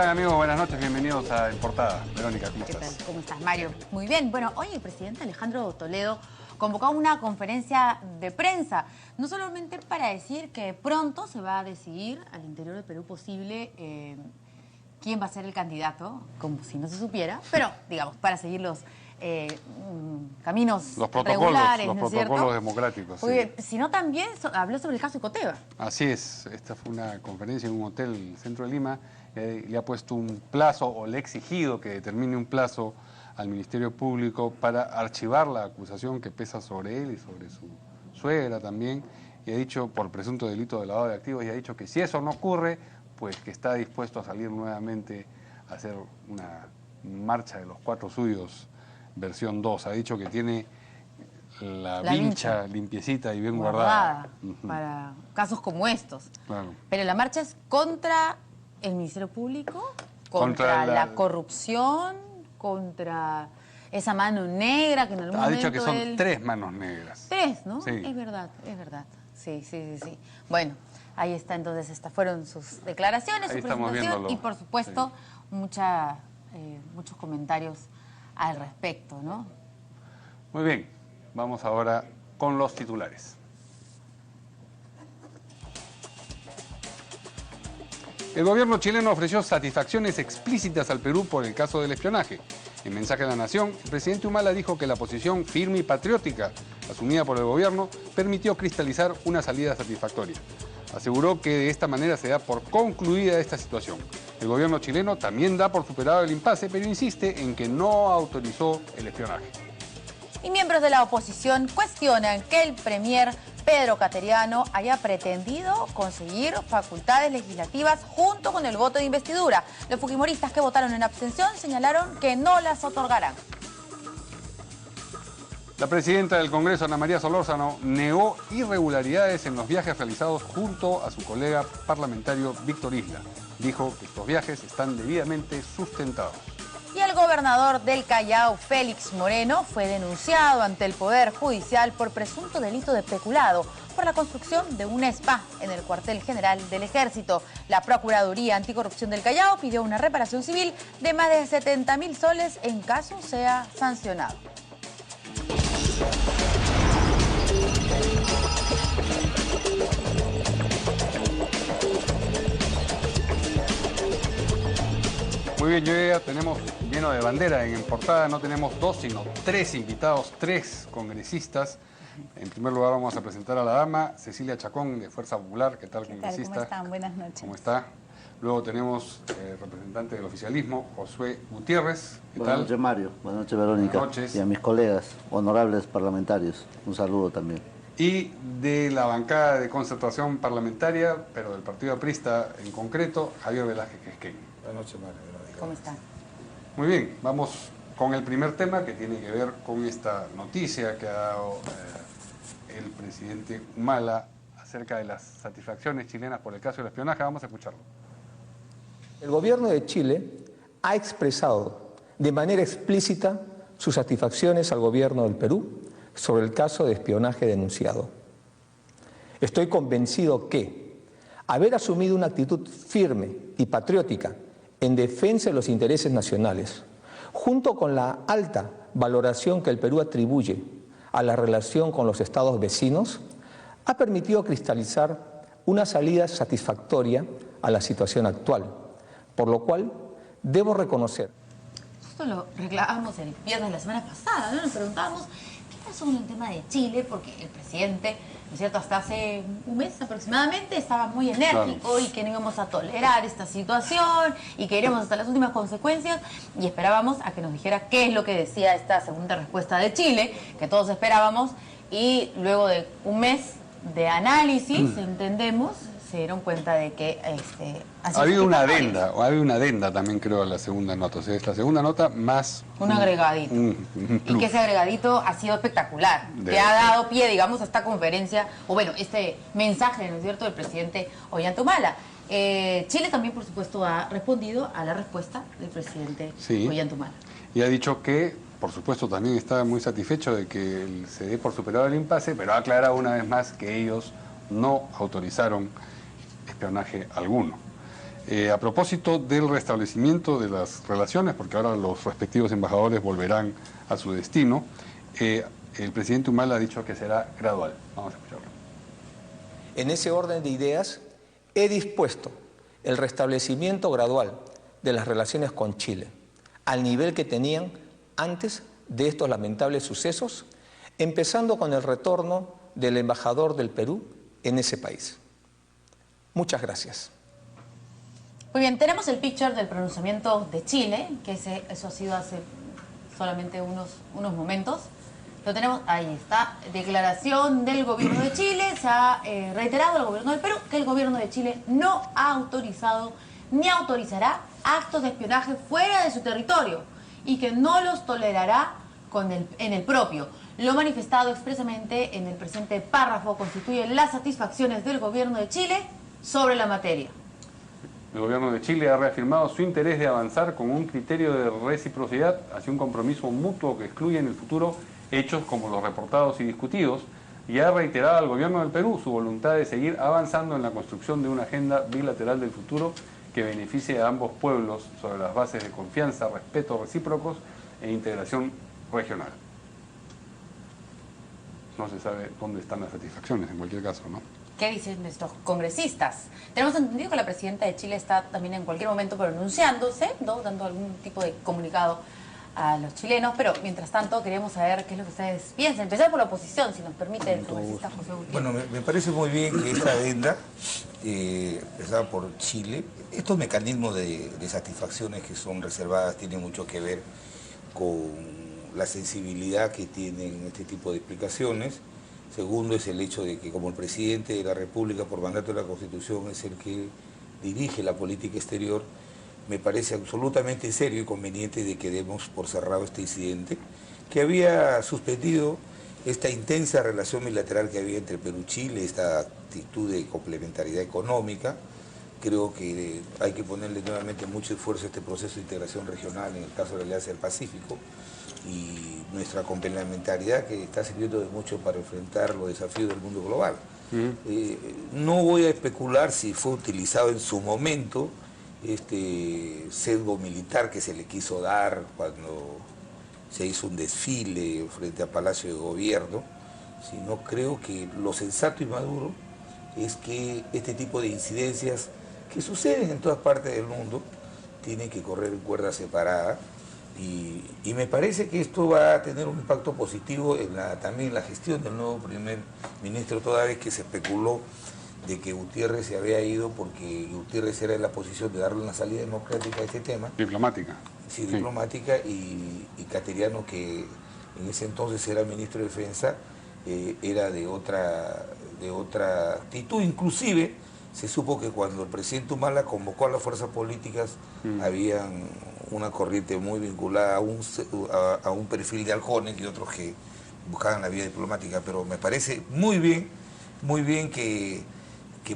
están, amigos? Buenas noches, bienvenidos a En Portada. Verónica, ¿cómo estás? ¿Qué tal? ¿Cómo estás, Mario? Muy bien. Bueno, hoy el presidente Alejandro Toledo convocó una conferencia de prensa, no solamente para decir que pronto se va a decidir al interior del Perú posible quién va a ser el candidato, como si no se supiera, pero, digamos, para seguir los caminos regulares, los ¿no es cierto? protocolos democráticos. Muy bien, sino también habló sobre el caso Icoteva. Así es, esta fue una conferencia en un hotel en el centro de Lima. Le ha puesto un plazo, o le ha exigido que determine un plazo al Ministerio Público para archivar la acusación que pesa sobre él y sobre su suegra también, y ha dicho, por presunto delito de lavado de activos, y ha dicho que si eso no ocurre, pues que está dispuesto a salir nuevamente a hacer una marcha de los cuatro suyos, versión 2. Ha dicho que tiene la vincha limpiecita y bien guardada. Para casos como estos. Claro. Pero la marcha es contra el Ministerio Público, contra la corrupción, contra esa mano negra que en algún momento... Ha dicho que son tres manos negras. Tres, ¿no? Sí. Es verdad, es verdad. Sí. Bueno, ahí está, entonces, estas fueron sus declaraciones, Ahí su estamos presentación viéndolo. y, por supuesto, muchos comentarios al respecto, ¿no? Muy bien, vamos ahora con los titulares. El gobierno chileno ofreció satisfacciones explícitas al Perú por el caso del espionaje. En mensaje a la Nación, el presidente Humala dijo que la posición firme y patriótica asumida por el gobierno permitió cristalizar una salida satisfactoria. Aseguró que de esta manera se da por concluida esta situación. El gobierno chileno también da por superado el impasse, pero insiste en que no autorizó el espionaje. Y miembros de la oposición cuestionan que el premier Pedro Cateriano haya pretendido conseguir facultades legislativas junto con el voto de investidura. Los fujimoristas que votaron en abstención señalaron que no las otorgarán. La presidenta del Congreso, Ana María Solórzano, negó irregularidades en los viajes realizados junto a su colega parlamentario Víctor Isla. Dijo que estos viajes están debidamente sustentados. Y el gobernador del Callao, Félix Moreno, fue denunciado ante el Poder Judicial por presunto delito de peculado por la construcción de un spa en el cuartel general del Ejército. La Procuraduría Anticorrupción del Callao pidió una reparación civil de más de 70.000 soles en caso sea sancionado. Muy bien, yo ya tenemos lleno de bandera en Portada. No tenemos dos, sino tres invitados, tres congresistas. En primer lugar vamos a presentar a la dama, Cecilia Chacón, de Fuerza Popular. ¿Qué tal, congresista? ¿Cómo están? Buenas noches. ¿Cómo está? Luego tenemos representante del oficialismo, Josué Gutiérrez. ¿Qué Buenas tal? noches, Mario. Buenas noches, Verónica. Buenas noches. Y a mis colegas, honorables parlamentarios. Un saludo también. Y de la bancada de concertación parlamentaria, pero del Partido Aprista en concreto, Javier Velázquez Quisqueñ. Buenas noches, Mario. Verónica. ¿Cómo están? Muy bien, vamos con el primer tema que tiene que ver con esta noticia que ha dado el presidente Humala acerca de las satisfacciones chilenas por el caso del espionaje. Vamos a escucharlo. El gobierno de Chile ha expresado de manera explícita sus satisfacciones al gobierno del Perú sobre el caso de espionaje denunciado. Estoy convencido que haber asumido una actitud firme y patriótica en defensa de los intereses nacionales, junto con la alta valoración que el Perú atribuye a la relación con los estados vecinos, ha permitido cristalizar una salida satisfactoria a la situación actual, por lo cual debo reconocer. Esto lo reclamábamos el viernes de la semana pasada, ¿no? Nos preguntábamos qué pasó con el tema de Chile, porque el presidente, ¿no es cierto?, hasta hace un mes aproximadamente estaba muy enérgico y que no íbamos a tolerar esta situación y que iremos hasta las últimas consecuencias, y esperábamos a que nos dijera qué es lo que decía esta segunda respuesta de Chile, que todos esperábamos, y luego de un mes de análisis, entendemos, se dieron cuenta de que Ha habido una adenda también, creo, a la segunda nota. O sea, es la segunda nota más un agregadito. Un y que ese agregadito ha sido espectacular. Que ha dado pie, digamos, a esta conferencia, o bueno, este mensaje, ¿no es cierto?, del presidente Ollanta Humala. Chile también, por supuesto, ha respondido a la respuesta del presidente Ollanta Humala. Y ha dicho que, por supuesto, también está muy satisfecho de que se dé por superado el impasse, pero ha aclarado una vez más que ellos no autorizaron espionaje alguno. A propósito del restablecimiento de las relaciones, porque ahora los respectivos embajadores volverán a su destino, el presidente Humala ha dicho que será gradual. Vamos a escucharlo. En ese orden de ideas, he dispuesto el restablecimiento gradual de las relaciones con Chile, al nivel que tenían antes de estos lamentables sucesos, empezando con el retorno del embajador del Perú en ese país. Muchas gracias. Muy bien, tenemos el picture del pronunciamiento de Chile, que eso ha sido hace solamente unos momentos. Lo tenemos, ahí está, declaración del gobierno de Chile. Se ha reiterado al gobierno del Perú que el gobierno de Chile no ha autorizado ni autorizará actos de espionaje fuera de su territorio y que no los tolerará en el propio. Lo manifestado expresamente en el presente párrafo constituye las satisfacciones del gobierno de Chile sobre la materia. El gobierno de Chile ha reafirmado su interés de avanzar con un criterio de reciprocidad hacia un compromiso mutuo que excluye en el futuro hechos como los reportados y discutidos, y ha reiterado al gobierno del Perú su voluntad de seguir avanzando en la construcción de una agenda bilateral del futuro que beneficie a ambos pueblos sobre las bases de confianza, respeto recíprocos e integración regional. No se sabe dónde están las satisfacciones, en cualquier caso, ¿no? ¿Qué dicen estos congresistas? Tenemos entendido que la presidenta de Chile está también en cualquier momento pronunciándose, ¿no? Dando algún tipo de comunicado a los chilenos, pero mientras tanto queríamos saber qué es lo que ustedes piensan. Empezar por la oposición, si nos permite el congresista José Gutiérrez. Bueno, me parece muy bien que esta adenda, empezada por Chile, estos mecanismos de satisfacciones que son reservadas tienen mucho que ver con la sensibilidad que tienen este tipo de explicaciones. Segundo es el hecho de que como el presidente de la República, por mandato de la Constitución, es el que dirige la política exterior, me parece absolutamente serio y conveniente de que demos por cerrado este incidente, que había suspendido esta intensa relación bilateral que había entre Perú y Chile, esta actitud de complementariedad económica. Creo que hay que ponerle nuevamente mucho esfuerzo a este proceso de integración regional en el caso de la Alianza del Pacífico y nuestra complementariedad que está sirviendo de mucho para enfrentar los desafíos del mundo global. No voy a especular si fue utilizado en su momento este sesgo militar que se le quiso dar cuando se hizo un desfile frente al Palacio de Gobierno, sino creo que lo sensato y maduro es que este tipo de incidencias que suceden en todas partes del mundo tienen que correr en cuerda separada y me parece que esto va a tener un impacto positivo en también en la gestión del nuevo primer ministro, toda vez que se especuló de que Gutiérrez se había ido porque Gutiérrez era en la posición de darle una salida democrática a este tema. Diplomática. Sí, diplomática, y Cateriano, que en ese entonces era ministro de Defensa, era de otra actitud. Inclusive se supo que cuando el presidente Humala convocó a las fuerzas políticas, habían una corriente muy vinculada a un perfil de halcones y otros que buscaban la vía diplomática, pero me parece muy bien que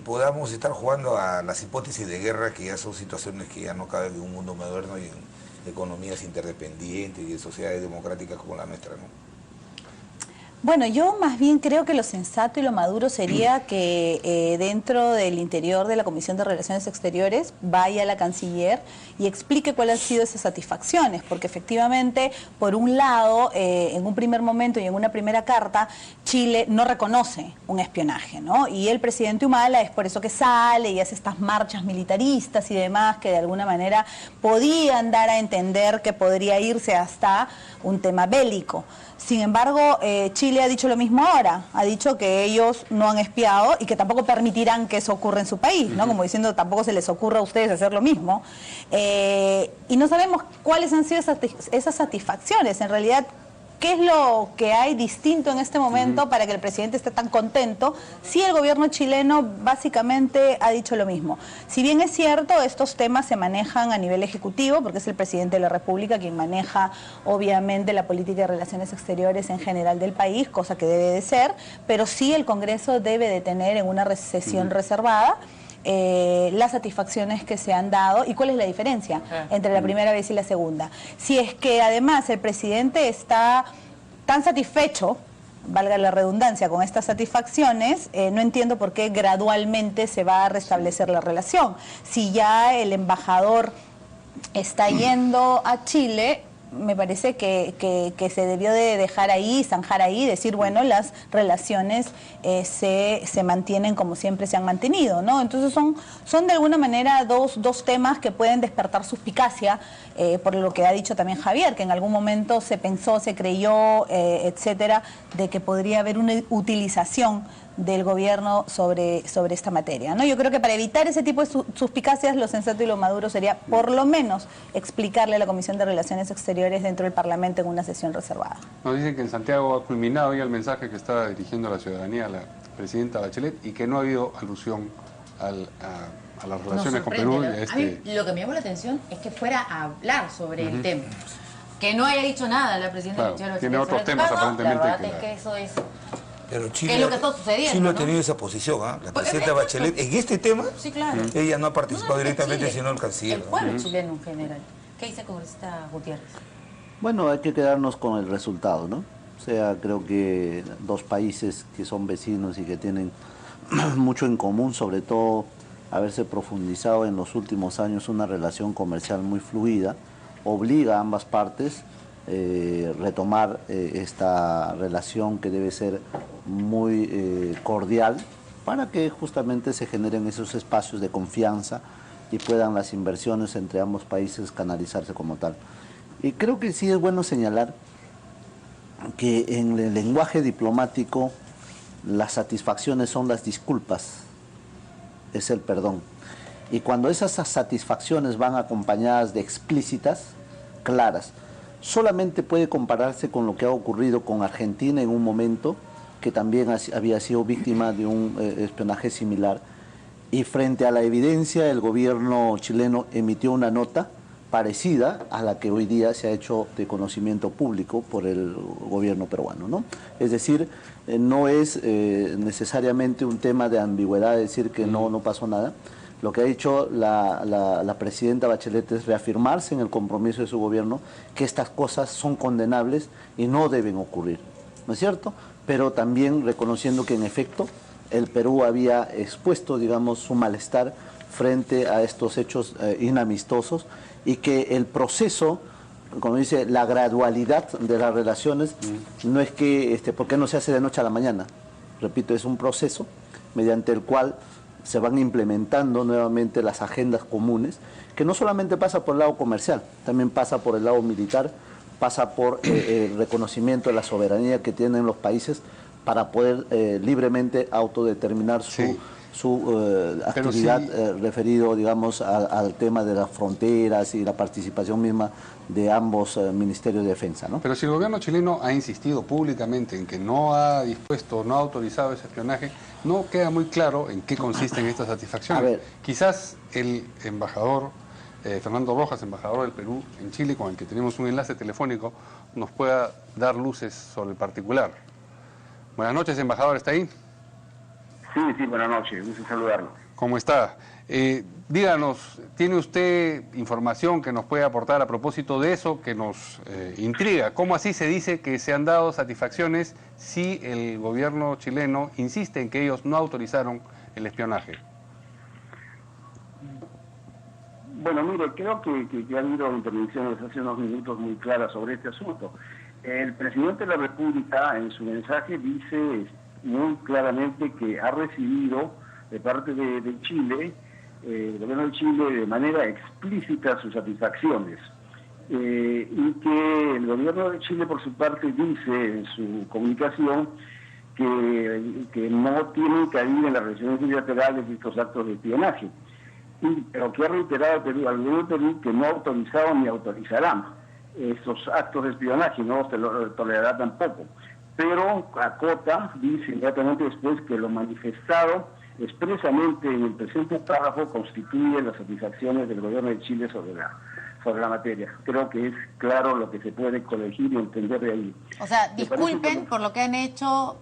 podamos estar jugando a las hipótesis de guerra, que ya son situaciones que ya no caben en un mundo moderno y en economías interdependientes y en sociedades democráticas como la nuestra, ¿no? Bueno, yo más bien creo que lo sensato y lo maduro sería que dentro del interior de la Comisión de Relaciones Exteriores vaya la canciller y explique cuáles han sido esas satisfacciones, porque efectivamente, por un lado, en un primer momento y en una primera carta, Chile no reconoce un espionaje, ¿no? Y el presidente Humala es por eso que sale y hace estas marchas militaristas y demás que de alguna manera podían dar a entender que podría irse hasta un tema bélico. Sin embargo, Chile ha dicho lo mismo ahora, ha dicho que ellos no han espiado y que tampoco permitirán que eso ocurra en su país, ¿no? Como diciendo, tampoco se les ocurra a ustedes hacer lo mismo. Y no sabemos cuáles han sido esas satisfacciones. En realidad, ¿qué es lo que hay distinto en este momento para que el presidente esté tan contento si el gobierno chileno básicamente ha dicho lo mismo? Si bien es cierto, estos temas se manejan a nivel ejecutivo, porque es el presidente de la República quien maneja obviamente la política de relaciones exteriores en general del país, cosa que debe de ser, pero sí el Congreso debe de tener en una sesión reservada las satisfacciones que se han dado y cuál es la diferencia entre la primera vez y la segunda. Si es que además el presidente está tan satisfecho valga la redundancia, con estas satisfacciones, no entiendo por qué gradualmente se va a restablecer la relación. Si ya el embajador está yendo a Chile, me parece que se debió de dejar ahí, zanjar ahí, decir, bueno, las relaciones se mantienen como siempre se han mantenido, ¿no? Entonces son de alguna manera dos temas que pueden despertar suspicacia, por lo que ha dicho también Javier, que en algún momento se pensó, se creyó, etcétera, de que podría haber una utilización del gobierno sobre esta materia, ¿no? Yo creo que para evitar ese tipo de suspicacias, lo sensato y lo maduro sería por lo menos explicarle a la Comisión de Relaciones Exteriores dentro del Parlamento en una sesión reservada. Nos dicen que en Santiago ha culminado ya el mensaje que está dirigiendo a la ciudadanía la presidenta Bachelet y que no ha habido alusión a las relaciones con Perú. A mí lo que me llamó la atención es que fuera a hablar sobre el tema. Que no haya dicho nada la presidenta Bachelet. Tiene otros temas aparentemente. La verdad es que eso es... Pero Chile, es lo que está sucediendo, Chile ¿no? ha tenido esa posición, ¿ah? La presidenta Bachelet, en este tema, sí, claro. ella no ha participado directamente, Chile, sino el canciller. El pueblo chileno en general. ¿Qué dice congresista Gutiérrez? Bueno, hay que quedarnos con el resultado, ¿no? O sea, creo que dos países que son vecinos y que tienen mucho en común, sobre todo haberse profundizado en los últimos años una relación comercial muy fluida, obliga a ambas partes retomar esta relación que debe ser muy cordial para que justamente se generen esos espacios de confianza y puedan las inversiones entre ambos países canalizarse como tal. Y creo que sí es bueno señalar que en el lenguaje diplomático las satisfacciones son las disculpas, es el perdón. Y cuando esas satisfacciones van acompañadas de explícitas, claras, solamente puede compararse con lo que ha ocurrido con Argentina en un momento que también había sido víctima de un espionaje similar. Y frente a la evidencia, el gobierno chileno emitió una nota parecida a la que hoy día se ha hecho de conocimiento público por el gobierno peruano, ¿no? Es decir, no es necesariamente un tema de ambigüedad, decir que no pasó nada. Lo que ha hecho la presidenta Bachelet es reafirmarse en el compromiso de su gobierno que estas cosas son condenables y no deben ocurrir, ¿no es cierto? Pero también reconociendo que en efecto el Perú había expuesto, digamos, su malestar frente a estos hechos inamistosos y que el proceso, como dice, la gradualidad de las relaciones no es que, porque no se hace de noche a la mañana, repito, es un proceso mediante el cual se van implementando nuevamente las agendas comunes, que no solamente pasa por el lado comercial, también pasa por el lado militar, pasa por el reconocimiento de la soberanía que tienen los países para poder libremente autodeterminar su actividad referido, digamos, al tema de las fronteras y la participación misma de ambos ministerios de defensa, ¿no? Pero si el gobierno chileno ha insistido públicamente en que no ha dispuesto, no ha autorizado ese espionaje, no queda muy claro en qué consisten estas satisfacciones. A ver. Quizás el embajador Fernando Rojas, embajador del Perú en Chile, con el que tenemos un enlace telefónico, nos pueda dar luces sobre el particular. Buenas noches, embajador, ¿está ahí? Sí, buenas noches, gusto saludarlo. ¿Cómo está? Díganos, ¿tiene usted información que nos puede aportar a propósito de eso que nos intriga? ¿Cómo así se dice que se han dado satisfacciones si el gobierno chileno insiste en que ellos no autorizaron el espionaje? Bueno, mire, creo que ha habido intervenciones hace unos minutos muy claras sobre este asunto. El presidente de la República en su mensaje dice muy claramente que ha recibido de parte de Chile, el gobierno de Chile, de manera explícita sus satisfacciones. Y que el gobierno de Chile, por su parte, dice en su comunicación que no tienen cabida en las relaciones bilaterales estos actos de espionaje. Pero que ha reiterado al gobierno de Perú que no ha autorizado ni autorizará estos actos de espionaje, no se lo tolerará tampoco. Pero acota, dice inmediatamente después, que lo manifestado expresamente en el presente párrafo constituye las satisfacciones del gobierno de Chile sobre la materia. Creo que es claro lo que se puede colegir y entender de ahí. O sea, disculpen por lo que han hecho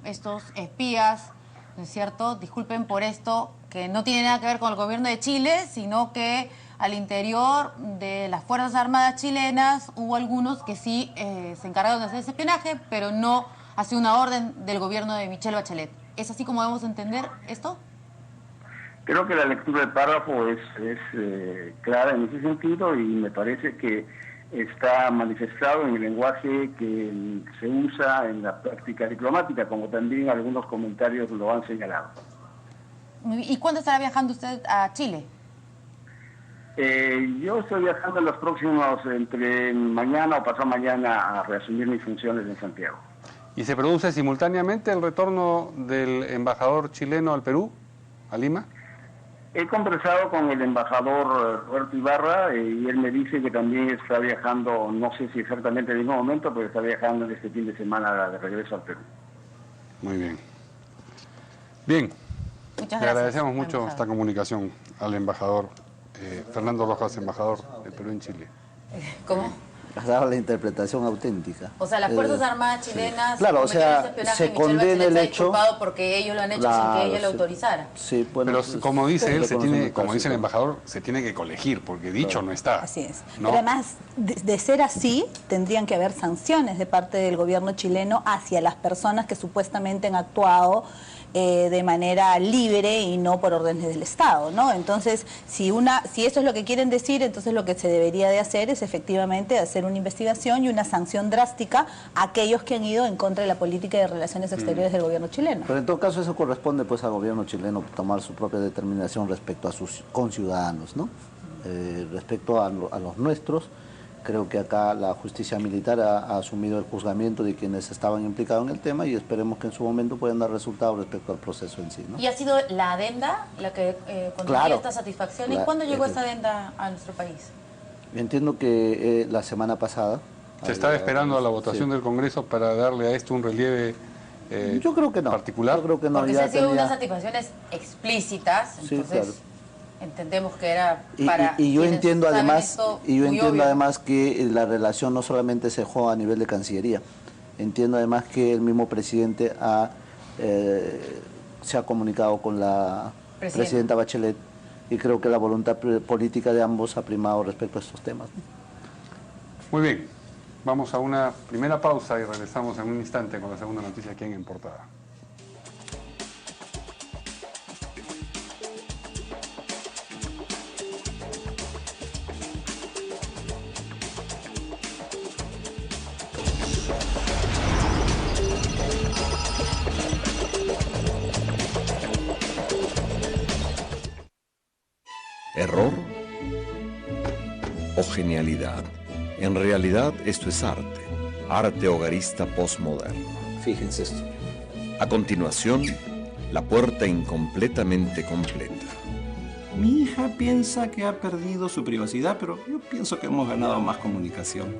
estos espías, ¿no es cierto? Disculpen por esto, que no tiene nada que ver con el gobierno de Chile, sino que al interior de las Fuerzas Armadas chilenas hubo algunos que sí se encargaron de hacer ese espionaje, pero no ha sido una orden del gobierno de Michelle Bachelet. ¿Es así como debemos entender esto? Creo que la lectura del párrafo es clara en ese sentido y me parece que está manifestado en el lenguaje que se usa en la práctica diplomática, como también algunos comentarios lo han señalado. ¿Y cuándo estará viajando usted a Chile? Yo estoy viajando en los próximos, entre mañana o pasado mañana, a reasumir mis funciones en Santiago. ¿Y se produce simultáneamente el retorno del embajador chileno al Perú, a Lima? He conversado con el embajador Roberto Ibarra y él me dice que también está viajando, no sé si exactamente en el mismo momento, pero está viajando en este fin de semana de regreso al Perú. Muy bien. Bien. Muchas Le gracias. agradecemos mucho esta comunicación al embajador Fernando Rojas, embajador del Perú en Chile. ¿Cómo? Has dado la interpretación auténtica. O sea, las Fuerzas Armadas chilenas... Claro, o sea, espionaje, se Michelle condena Bachelet el se ha hecho... disculpado porque ellos lo han hecho sin que ella lo autorizara. Sí, bueno, pero pues, como dice él, como dice el clásico. embajador, se tiene que colegir, porque dicho no está. Así es. ¿no? Pero además, de ser así, tendrían que haber sanciones de parte del gobierno chileno hacia las personas que supuestamente han actuado de manera libre y no por órdenes del Estado, ¿no? Entonces, si eso es lo que quieren decir, entonces lo que se debería de hacer es efectivamente hacer una investigación y una sanción drástica a aquellos que han ido en contra de la política de relaciones exteriores del gobierno chileno. Pero en todo caso eso corresponde pues al gobierno chileno tomar su propia determinación respecto a sus conciudadanos, ¿no? Respecto a los nuestros, creo que acá la justicia militar ha asumido el juzgamiento de quienes estaban implicados en el tema y esperemos que en su momento puedan dar resultados respecto al proceso en sí, ¿no? ¿Y ha sido la adenda la que conducía Claro. esta satisfacción? ¿Y cuándo llegó esta adenda a nuestro país? Entiendo que la semana pasada... Se está esperando a la votación del Congreso para darle a esto un relieve yo creo que no. particular. Yo creo que no. Porque ya se han sido tenía- unas satisfacciones explícitas, Sí, entonces claro. entendemos que era Y, para y yo quienes entiendo saben además esto, y yo muy entiendo obvio. además que la relación no solamente se dejó a nivel de Cancillería. Entiendo además que el mismo presidente se ha comunicado con la presidenta Bachelet y creo que la voluntad política de ambos ha primado respecto a estos temas. Muy bien, vamos a una primera pausa y regresamos en un instante con la segunda noticia aquí en Portada. ¿Error o genialidad? En realidad esto es arte hogarista postmoderno. Fíjense esto. A continuación, la puerta incompletamente completa. Mi hija piensa que ha perdido su privacidad, pero yo pienso que hemos ganado más comunicación.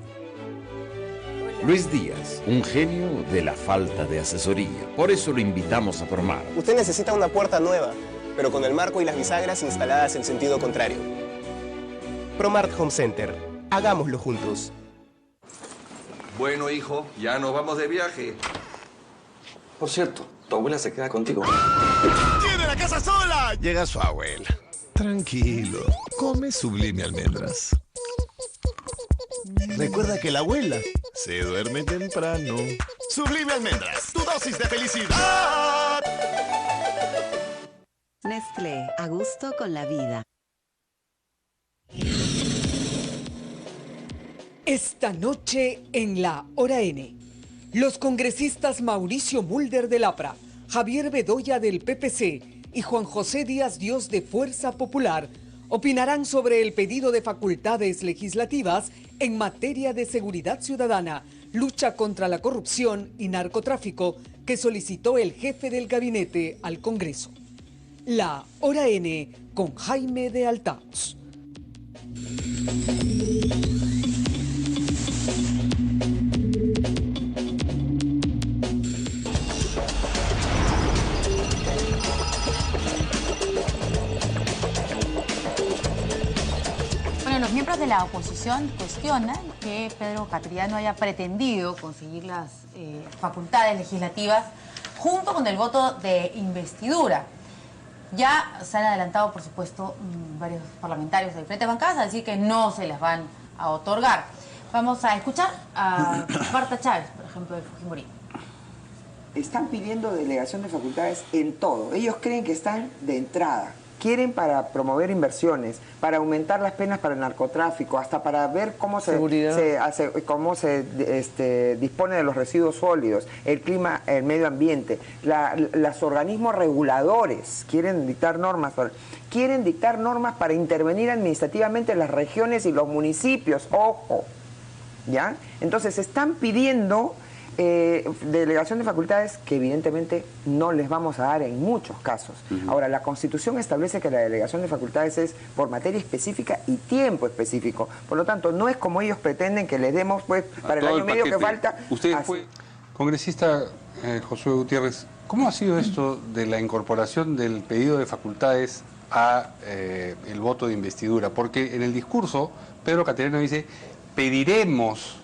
Luis Díaz, un genio de la falta de asesoría. Por eso lo invitamos a formar. Usted necesita una puerta nueva, pero con el marco y las bisagras instaladas en sentido contrario. Promart Home Center. Hagámoslo juntos. Bueno, hijo, ya nos vamos de viaje. Por cierto, tu abuela se queda contigo. ¡Tiene la casa sola! Llega su abuela. Tranquilo, come Sublime Almendras. Recuerda que la abuela se duerme temprano. Sublime Almendras, tu dosis de felicidad. Nestlé, a gusto con la vida. Esta noche en la Hora N, los congresistas Mauricio Mulder del APRA, Javier Bedoya del PPC y Juan José Díaz Dios de Fuerza Popular opinarán sobre el pedido de facultades legislativas en materia de seguridad ciudadana, lucha contra la corrupción y narcotráfico que solicitó el jefe del gabinete al Congreso. La Hora N con Jaime de Altaos. Bueno, los miembros de la oposición cuestionan que Pedro Catriano haya pretendido conseguir las facultades legislativas junto con el voto de investidura. Ya se han adelantado, por supuesto, varios parlamentarios de diferentes bancadas a decir que no se las van a otorgar. Vamos a escuchar a Marta Chávez, por ejemplo, de Fujimori. están pidiendo delegación de facultades en todo. Ellos creen que están de entrada. Quieren para promover inversiones, para aumentar las penas para el narcotráfico, hasta para ver cómo se dispone de los residuos sólidos, el clima, el medio ambiente. Los organismos reguladores quieren dictar normas para intervenir administrativamente en las regiones y los municipios. Ojo, ¿ya? Entonces están pidiendo delegación de facultades que evidentemente no les vamos a dar en muchos casos. Ahora, la Constitución establece que la delegación de facultades es por materia específica y tiempo específico. Por lo tanto, no es como ellos pretenden que les demos pues para el año medio que falta. Usted fue congresista, Josué Gutiérrez, ¿cómo ha sido esto de la incorporación del pedido de facultades a el voto de investidura? Porque en el discurso Pedro Caterino dice: pediremos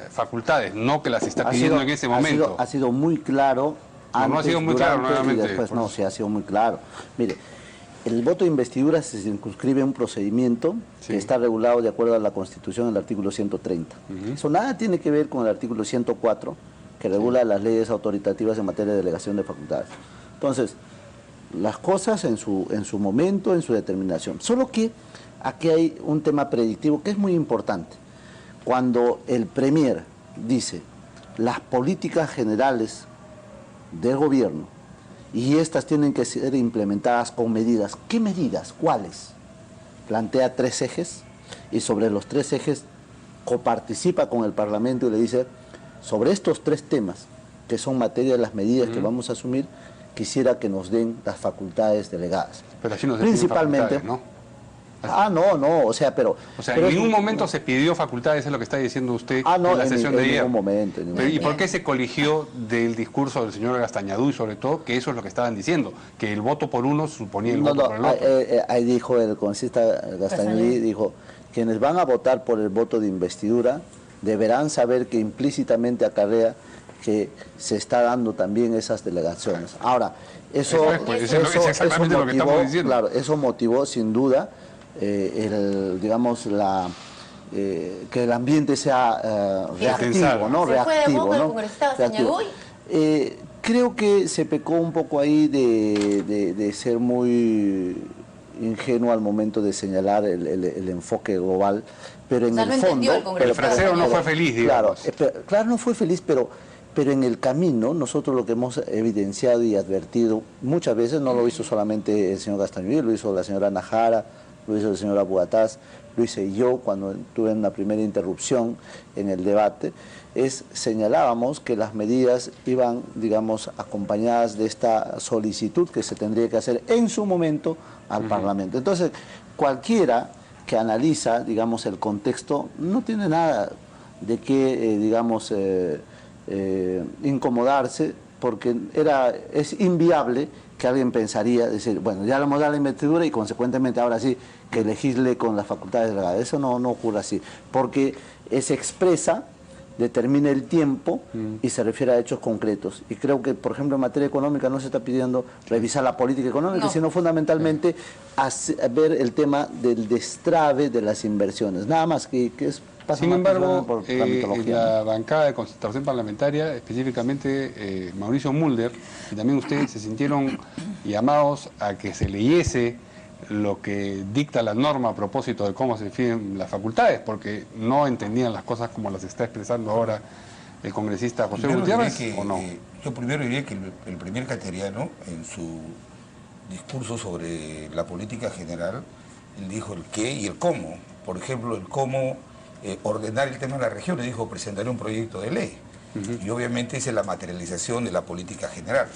facultades, no que las está pidiendo en ese momento. Ha sido muy claro. No ha sido muy claro nuevamente. Después no, sí ha sido muy claro. Mire, el voto de investidura se circunscribe a un procedimiento que está regulado de acuerdo a la Constitución en el artículo 130. Eso nada tiene que ver con el artículo 104, que regula las leyes autoritativas en materia de delegación de facultades. Entonces, las cosas en su momento, en su determinación. Solo que aquí hay un tema predictivo que es muy importante. Cuando el Premier dice las políticas generales del gobierno y estas tienen que ser implementadas con medidas, ¿qué medidas? ¿Cuáles? Plantea 3 ejes y sobre los 3 ejes coparticipa con el Parlamento y le dice: sobre estos 3 temas, que son materia de las medidas que vamos a asumir, quisiera que nos den las facultades delegadas. Pero así no se principalmente, ¿no? Pero en ningún momento se pidió facultades, es lo que está diciendo usted en la sesión de ayer. En ningún momento. ¿Y por qué se coligió del discurso del señor Gastañadú y sobre todo que eso es lo que estaban diciendo, que el voto por uno suponía el voto por el otro? Ahí dijo el congresista Gastañadú, dijo: quienes van a votar por el voto de investidura deberán saber que implícitamente acarrea que se está dando también esas delegaciones. Ahora, eso motivó, claro, eso motivó sin duda que el ambiente sea reactivo, ¿no? Reactivo, ¿no? Creo que se pecó un poco ahí de ser muy ingenuo al momento de señalar el enfoque global, pero en el fondo... El fraseo no fue feliz, digamos. Claro, no fue feliz, pero en el camino nosotros lo que hemos evidenciado y advertido muchas veces, no lo hizo solamente el señor Gastañudí, lo hizo la señora Najara, lo hizo el señor Abugataz, lo hice yo cuando tuve una primera interrupción en el debate, señalábamos que las medidas iban, digamos, acompañadas de esta solicitud que se tendría que hacer en su momento al Parlamento. Entonces, cualquiera que analiza, digamos, el contexto, no tiene nada de qué, digamos, incomodarse, porque es inviable que alguien pensaría, decir, bueno, ya le hemos dado la investidura y consecuentemente ahora sí que legisle con las facultades delegadas. Eso no ocurre así, porque se expresa, determina el tiempo y se refiere a hechos concretos. Y creo que, por ejemplo, en materia económica no se está pidiendo revisar la política económica, sino fundamentalmente ver el tema del destrave de las inversiones. Nada más que es... Sin embargo, en la bancada de concertación parlamentaria, específicamente Mauricio Mulder y también ustedes se sintieron llamados a que se leyese lo que dicta la norma a propósito de cómo se definen las facultades, porque no entendían las cosas como las está expresando ahora el congresista José Gutiérrez, ¿o no? Yo primero diría que el primer cateriano, en su discurso sobre la política general, él dijo el qué y el cómo. Por ejemplo, el cómo ordenar el tema de las regiones, dijo: presentaré un proyecto de ley. Y obviamente esa es la materialización de la política general.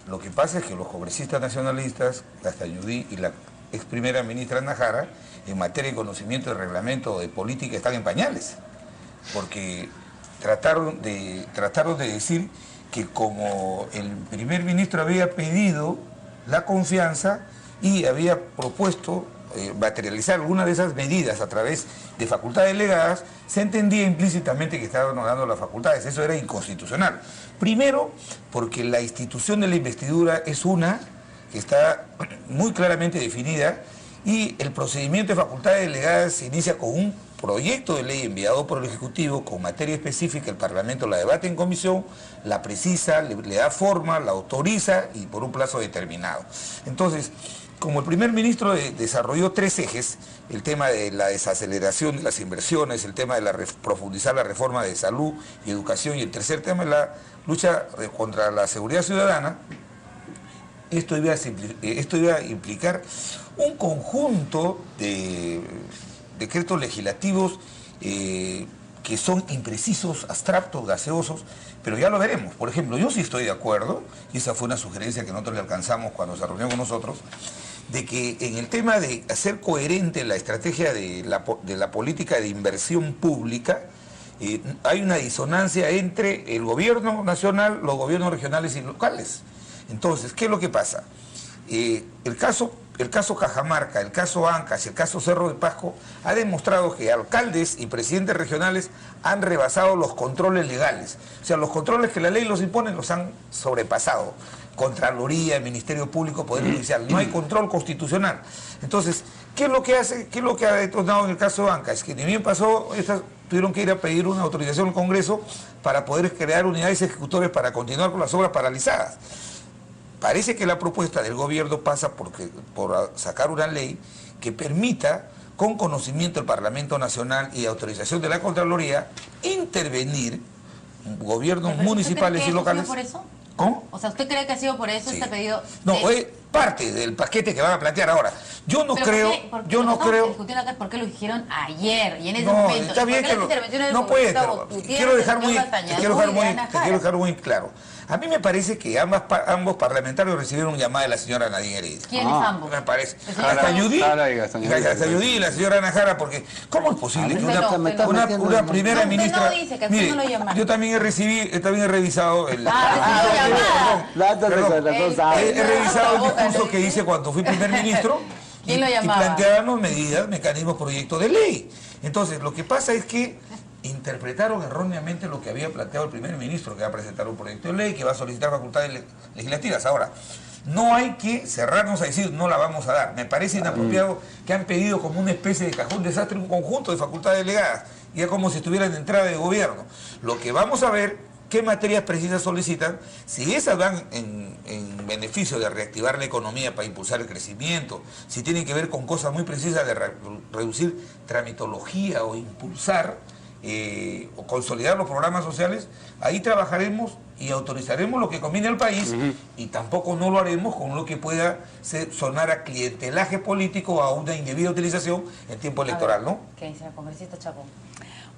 Lo que pasa es que los congresistas nacionalistas, Gastañudí y la ex primera ministra Najara, en materia de conocimiento de reglamento de política están en pañales, porque trataron de decir que como el primer ministro había pedido la confianza y había propuesto materializar alguna de esas medidas a través de facultades delegadas, se entendía implícitamente que estaban dando las facultades. Eso era inconstitucional. Primero, porque la institución de la investidura es una que está muy claramente definida y el procedimiento de facultades delegadas se inicia con un proyecto de ley enviado por el Ejecutivo con materia específica, el Parlamento la debate en comisión, la precisa, le da forma, la autoriza y por un plazo determinado. Entonces, como el primer ministro desarrolló 3 ejes, el tema de la desaceleración de las inversiones, el tema de profundizar la reforma de salud y educación, y el tercer tema es la lucha contra la seguridad ciudadana, esto iba a implicar un conjunto de decretos legislativos que son imprecisos, abstractos, gaseosos, pero ya lo veremos. Por ejemplo, yo sí estoy de acuerdo, y esa fue una sugerencia que nosotros le alcanzamos cuando se reunió con nosotros, de que en el tema de hacer coherente la estrategia de la política de inversión pública, hay una disonancia entre el gobierno nacional, los gobiernos regionales y locales. Entonces, ¿qué es lo que pasa? El caso Cajamarca, el caso Ancash, el caso Cerro de Pasco, ha demostrado que alcaldes y presidentes regionales han rebasado los controles legales. O sea, los controles que la ley los impone los han sobrepasado. Contraloría, Ministerio Público, Poder Judicial. No hay control constitucional. Entonces, ¿qué es lo que hace? ¿Qué es lo que ha detonado en el caso de Ancash? Que ni bien pasó, tuvieron que ir a pedir una autorización al Congreso para poder crear unidades ejecutorias para continuar con las obras paralizadas. Parece que la propuesta del gobierno pasa por sacar una ley que permita, con conocimiento del Parlamento Nacional y autorización de la Contraloría, intervenir gobiernos municipales y locales. ¿Usted cree que ha sido por eso? ¿Cómo? O sea, ¿usted cree que ha sido por eso Sí. este pedido? No, es parte del paquete que van a plantear ahora. Yo no creo, yo no creo. ¿Por qué lo dijeron ayer y en ese No, momento? está bien que no puede, pero quiero dejar muy claro. A mí me parece que ambos parlamentarios recibieron llamada de la señora Nadine Heredia. ¿Quiénes ambos? Me parece. Gastañudí Y la señora Ana Jara, porque ¿cómo es posible que una primera ministra... No dice que usted no lo llama. Yo también he revisado el... He revisado el discurso que hice cuando fui primer ministro y planteábamos medidas, mecanismos, proyectos de ley. Entonces, lo que pasa es que interpretaron erróneamente lo que había planteado el primer ministro, que va a presentar un proyecto de ley, que va a solicitar facultades legislativas. Ahora, no hay que cerrarnos a decir no la vamos a dar. Me parece inapropiado que han pedido como una especie de cajón desastre un conjunto de facultades delegadas, ya como si estuvieran en entrada de gobierno. Lo que vamos a ver, qué materias precisas solicitan, si esas van en beneficio de reactivar la economía para impulsar el crecimiento, si tienen que ver con cosas muy precisas de reducir tramitología o impulsar o consolidar los programas sociales, ahí trabajaremos y autorizaremos lo que conviene al país, y tampoco no lo haremos con lo que pueda sonar a clientelaje político o a una indebida utilización en tiempo electoral, ¿no? ¿Qué dice la congresista Chapón?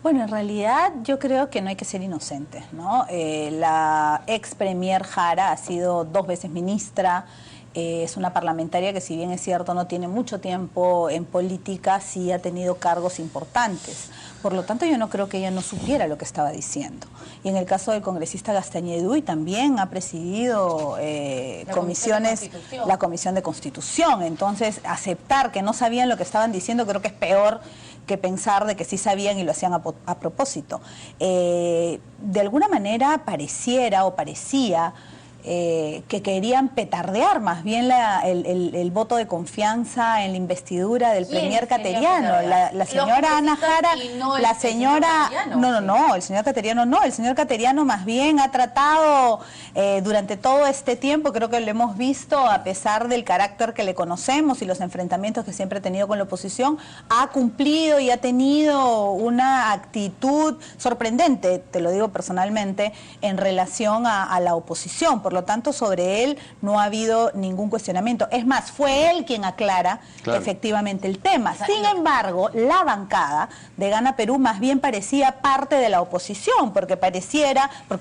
Bueno, en realidad yo creo que no hay que ser inocentes, ¿no? La ex premier Jara ha sido 2 veces ministra, es una parlamentaria que, si bien es cierto no tiene mucho tiempo en política, sí ha tenido cargos importantes. Por lo tanto, yo no creo que ella no supiera lo que estaba diciendo. Y en el caso del congresista Gastañedui, también ha presidido comisiones, la Comisión de Constitución. Entonces, aceptar que no sabían lo que estaban diciendo creo que es peor que pensar de que sí sabían y lo hacían a propósito. De alguna manera pareciera o parecía que querían petardear más bien el voto de confianza en la investidura del premier Cateriano. La señora Ana Jara, la señora... No, el señor Cateriano no. El señor Cateriano más bien ha tratado durante todo este tiempo, creo que lo hemos visto, a pesar del carácter que le conocemos y los enfrentamientos que siempre ha tenido con la oposición, ha cumplido y ha tenido una actitud sorprendente, te lo digo personalmente, en relación a la oposición. Por lo tanto, sobre él no ha habido ningún cuestionamiento. Es más, fue él quien aclara efectivamente el tema. Sin embargo, la bancada de Gana Perú más bien parecía parte de la oposición, porque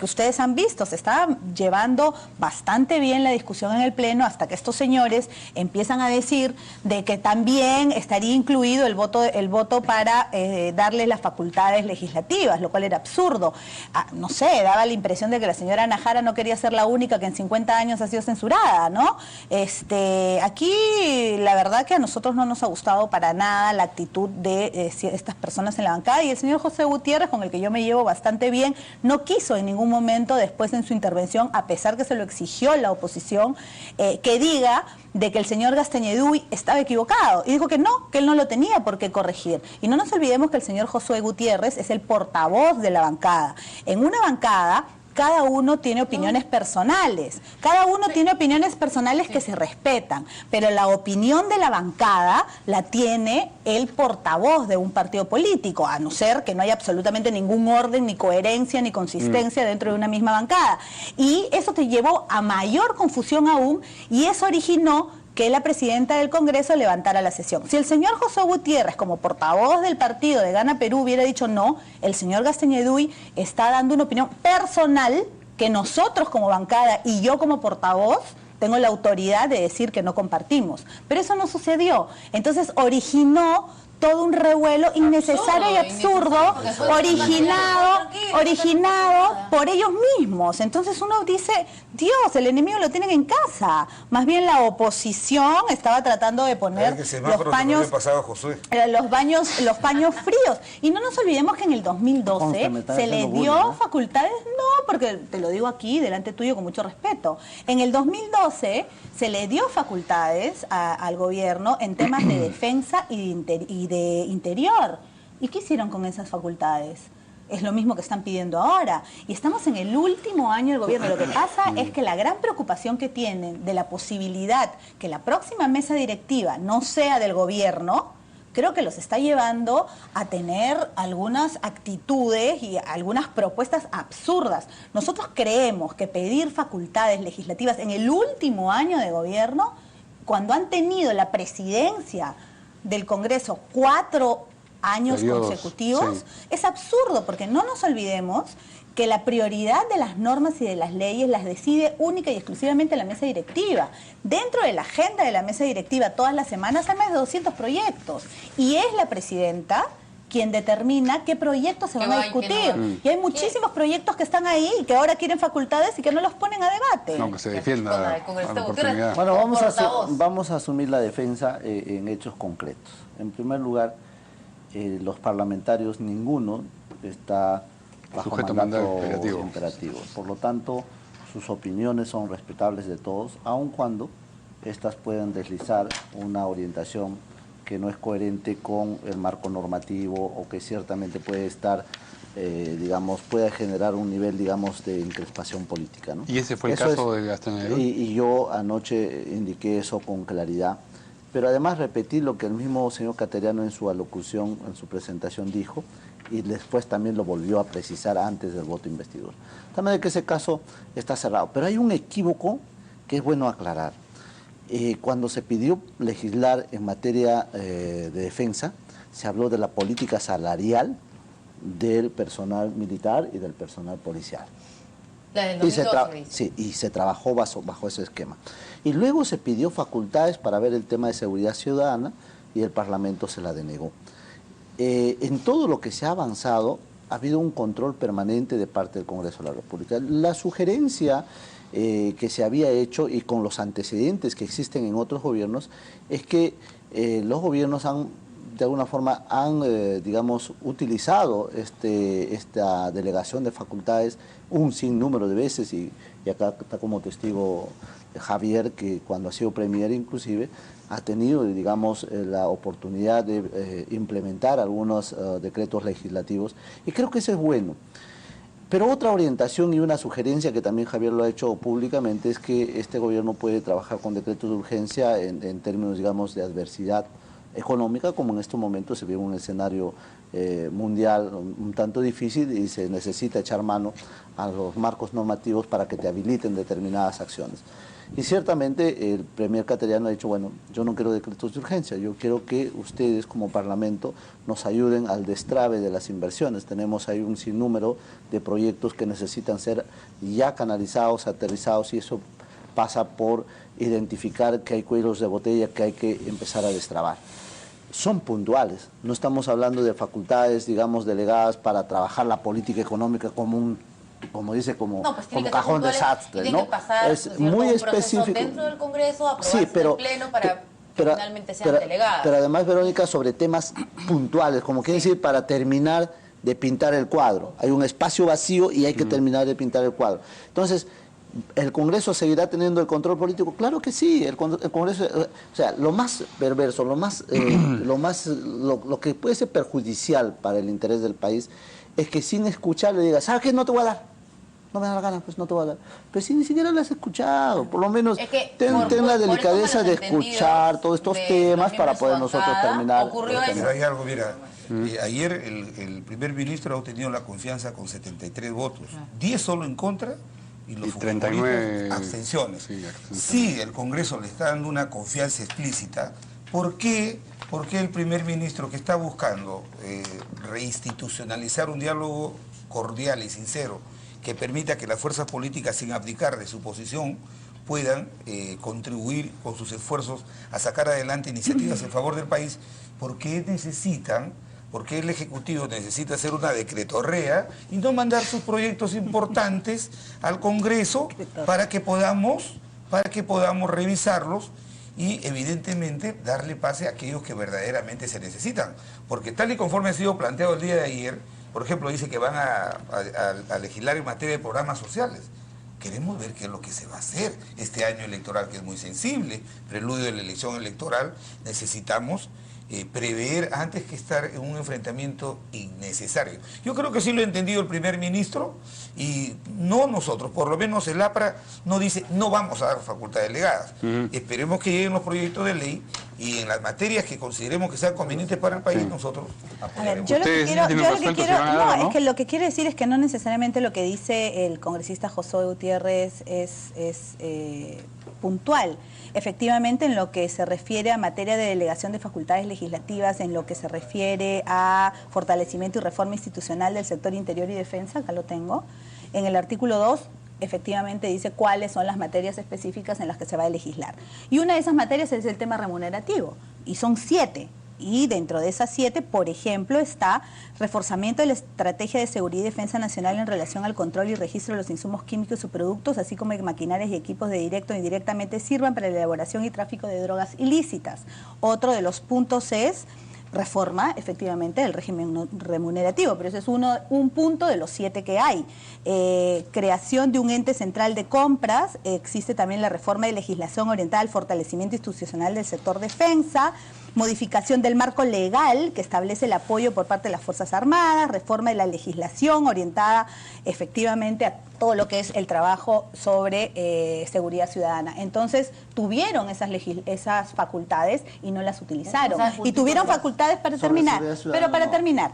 ustedes han visto, se estaba llevando bastante bien la discusión en el Pleno, hasta que estos señores empiezan a decir de que también estaría incluido el voto para darle las facultades legislativas, lo cual era absurdo. No sé, daba la impresión de que la señora Ana Jara no quería ser la única que en 50 años ha sido censurada, ¿no? Aquí la verdad que a nosotros no nos ha gustado para nada la actitud de estas personas en la bancada, y el señor José Gutiérrez, con el que yo me llevo bastante bien, no quiso en ningún momento después en su intervención, a pesar que se lo exigió la oposición, que diga de que el señor Gastañeduy estaba equivocado, y dijo que él no lo tenía por qué corregir. Y no nos olvidemos que el señor Josué Gutiérrez es el portavoz de la bancada. En una bancada cada uno tiene opiniones personales, que se respetan, pero la opinión de la bancada la tiene el portavoz de un partido político, a no ser que no haya absolutamente ningún orden, ni coherencia, ni consistencia dentro de una misma bancada. Y eso te llevó a mayor confusión aún, y eso originó que la presidenta del Congreso levantara la sesión. Si el señor José Gutiérrez, como portavoz del partido de Gana Perú, hubiera dicho no, el señor Gastañeduy está dando una opinión personal que nosotros como bancada y yo como portavoz tengo la autoridad de decir que no compartimos. Pero eso no sucedió. Entonces originó todo un revuelo innecesario y absurdo, originado por ellos mismos. Entonces uno dice, Dios, el enemigo lo tienen en casa. Más bien la oposición estaba tratando de poner los paños fríos. Y no nos olvidemos que en el 2012 se le dio facultades, no, porque te lo digo aquí delante tuyo con mucho respeto. En el 2012 se le dio facultades al gobierno en temas de defensa y de interior. ¿Y qué hicieron con esas facultades? Es lo mismo que están pidiendo ahora. Y estamos en el último año del gobierno. Lo que pasa es que la gran preocupación que tienen de la posibilidad que la próxima mesa directiva no sea del gobierno, creo que los está llevando a tener algunas actitudes y algunas propuestas absurdas. Nosotros creemos que pedir facultades legislativas en el último año de gobierno, cuando han tenido la presidencia del Congreso 4 años consecutivos, es absurdo, porque no nos olvidemos que la prioridad de las normas y de las leyes las decide única y exclusivamente la mesa directiva. Dentro de la agenda de la mesa directiva todas las semanas hay más de 200 proyectos, y es la presidenta quien determina qué proyectos se van a discutir. Y hay muchísimos proyectos que están ahí y que ahora quieren facultades y que no los ponen a debate. No, que se defienda la oportunidad. Bueno, vamos a asumir la defensa en hechos concretos. En primer lugar, los parlamentarios, ninguno está bajo mandato imperativo. Por lo tanto, sus opiniones son respetables de todos, aun cuando éstas puedan deslizar una orientación que no es coherente con el marco normativo, o que ciertamente puede estar, puede generar un nivel, de encrespación política, ¿no? ¿Y ese fue el caso de Gastañeduy? Y yo anoche indiqué eso con claridad. Pero además repetí lo que el mismo señor Cateriano en su alocución, en su presentación dijo, y después también lo volvió a precisar antes del voto investidor. De tal manera que ese caso está cerrado. Pero hay un equívoco que es bueno aclarar. Cuando se pidió legislar en materia de defensa, se habló de la política salarial del personal militar y del personal policial. La del 2012. Y se trabajó bajo ese esquema. Y luego se pidió facultades para ver el tema de seguridad ciudadana, y el Parlamento se la denegó. En todo lo que se ha avanzado, ha habido un control permanente de parte del Congreso de la República. La sugerencia que se había hecho, y con los antecedentes que existen en otros gobiernos, es que los gobiernos de alguna forma han utilizado esta delegación de facultades un sinnúmero de veces, y acá está como testigo Javier, que cuando ha sido premier inclusive ha tenido, la oportunidad de implementar algunos decretos legislativos, y creo que eso es bueno. Pero otra orientación y una sugerencia que también Javier lo ha hecho públicamente es que este gobierno puede trabajar con decretos de urgencia en términos, de adversidad económica, como en estos momentos se vive un escenario mundial un tanto difícil, y se necesita echar mano a los marcos normativos para que te habiliten determinadas acciones. Y ciertamente el premier Cateriano ha dicho, bueno, yo no quiero decretos de urgencia, yo quiero que ustedes como Parlamento nos ayuden al destrabe de las inversiones. Tenemos ahí un sinnúmero de proyectos que necesitan ser ya canalizados, aterrizados, y eso pasa por identificar que hay cuellos de botella que hay que empezar a destrabar. Son puntuales, no estamos hablando de facultades, delegadas para trabajar la política económica como un como dice, como, No, pues tiene como que ser cajón puntuales, desastre, tiene ¿no? que pasar, Es ¿no es cierto?, muy un proceso específico. dentro del Congreso, aprobarse en el Pleno para que finalmente sean delegadas. Pero además, Verónica, sobre temas puntuales, como quiere decir, para terminar de pintar el cuadro. Hay un espacio vacío y hay que terminar de pintar el cuadro. Entonces, ¿el Congreso seguirá teniendo el control político? Claro que sí. El Congreso, o sea, lo más perverso, lo que puede ser perjudicial para el interés del país es que sin escuchar le digas, ¿sabes qué? No te voy a dar. No me da la gana, pues no te voy a dar. Pero si ni siquiera lo has escuchado, por lo menos ten la delicadeza de escuchar todos estos temas para poder nosotros terminar. Pero hay algo, mira, ayer el primer ministro ha obtenido la confianza con 73 votos, 10 solo en contra y los 39 abstenciones. Sí, el Congreso le está dando una confianza explícita. ¿Por qué? Porque el primer ministro que está buscando reinstitucionalizar un diálogo cordial y sincero que permita que las fuerzas políticas, sin abdicar de su posición, puedan contribuir con sus esfuerzos a sacar adelante iniciativas en favor del país, porque el Ejecutivo necesita hacer una decretorrea y no mandar sus proyectos importantes al Congreso para que podamos revisarlos y evidentemente darle pase a aquellos que verdaderamente se necesitan. Porque tal y conforme ha sido planteado el día de ayer, por ejemplo, dice que van a legislar en materia de programas sociales. Queremos ver qué es lo que se va a hacer este año electoral, que es muy sensible, preludio de la elección electoral. Necesitamos prever antes que estar en un enfrentamiento innecesario. Yo creo que sí lo ha entendido el primer ministro y no nosotros, por lo menos el APRA no dice no vamos a dar facultades delegadas. Esperemos que lleguen los proyectos de ley y en las materias que consideremos que sean convenientes para el país nosotros apoyaremos. Yo lo que quiero decir es que no necesariamente lo que dice el congresista Josué Gutiérrez es puntual. Efectivamente, en lo que se refiere a materia de delegación de facultades legislativas, en lo que se refiere a fortalecimiento y reforma institucional del sector interior y defensa, acá lo tengo, en el artículo 2 efectivamente dice cuáles son las materias específicas en las que se va a legislar. Y una de esas materias es el tema remunerativo, y son 7. Y dentro de esas 7, por ejemplo, está reforzamiento de la estrategia de seguridad y defensa nacional en relación al control y registro de los insumos químicos y subproductos, así como de maquinarias y equipos de directo e indirectamente sirvan para la elaboración y tráfico de drogas ilícitas. Otro de los puntos es reforma, efectivamente, del régimen remunerativo, pero ese es un punto de los 7 que hay. Creación de un ente central de compras, existe también la reforma de legislación orientada al fortalecimiento institucional del sector defensa, modificación del marco legal que establece el apoyo por parte de las Fuerzas Armadas, reforma de la legislación orientada efectivamente a todo lo que es el trabajo sobre seguridad ciudadana. Entonces, tuvieron esas facultades y no las utilizaron. Y tuvieron facultades para terminar, pero para terminar,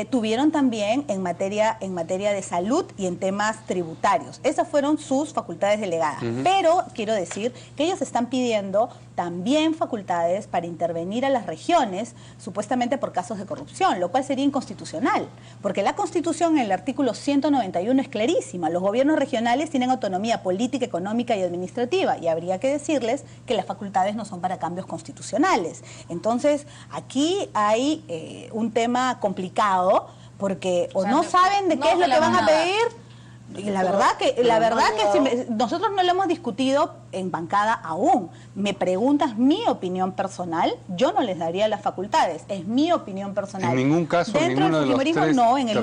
tuvieron también en materia de salud y en temas tributarios. Esas fueron sus facultades delegadas. Pero quiero decir que ellos están pidiendo también facultades para intervenir a las regiones, supuestamente por casos de corrupción, lo cual sería inconstitucional, porque la Constitución en el artículo 191 es clarísima. Los gobiernos regionales tienen autonomía política, económica y administrativa, y habría que decirles que las facultades no son para cambios constitucionales. Entonces, aquí hay un tema complicado, porque o no saben de qué es lo que van a pedir. Y la verdad que nosotros no lo hemos discutido en bancada aún. Me preguntas mi opinión personal, yo no les daría las facultades, es mi opinión personal. En ningún caso, dentro del fujimorismo no, en el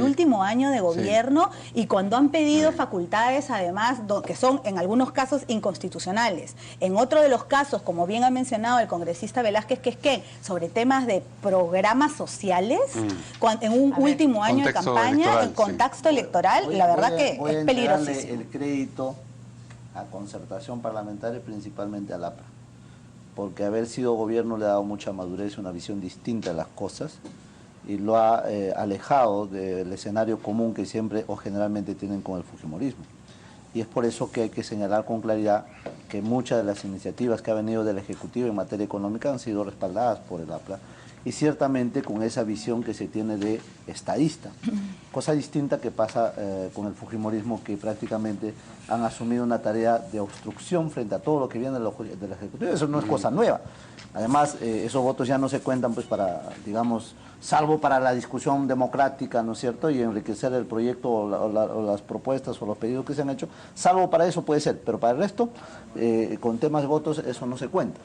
último año de gobierno, y cuando han pedido facultades además que son en algunos casos inconstitucionales. En otro de los casos, como bien ha mencionado el congresista Velázquez Quisquén, sobre temas de programas sociales, en un último año de campaña, en contexto electoral, la verdad que es peligrosísimo. El crédito a concertación parlamentaria, principalmente al APRA, porque haber sido gobierno le ha dado mucha madurez y una visión distinta de las cosas y lo ha alejado del escenario común que siempre o generalmente tienen con el fujimorismo. Y es por eso que hay que señalar con claridad que muchas de las iniciativas que ha venido del Ejecutivo en materia económica han sido respaldadas por el APRA y ciertamente con esa visión que se tiene de estadista. Cosa distinta que pasa con el fujimorismo, que prácticamente han asumido una tarea de obstrucción frente a todo lo que viene del Ejecutivo. Eso no es cosa nueva. Además, esos votos ya no se cuentan pues para, digamos, salvo para la discusión democrática, ¿no es cierto?, y enriquecer el proyecto o las propuestas o los pedidos que se han hecho, salvo para eso puede ser, pero para el resto, con temas de votos, eso no se cuenta.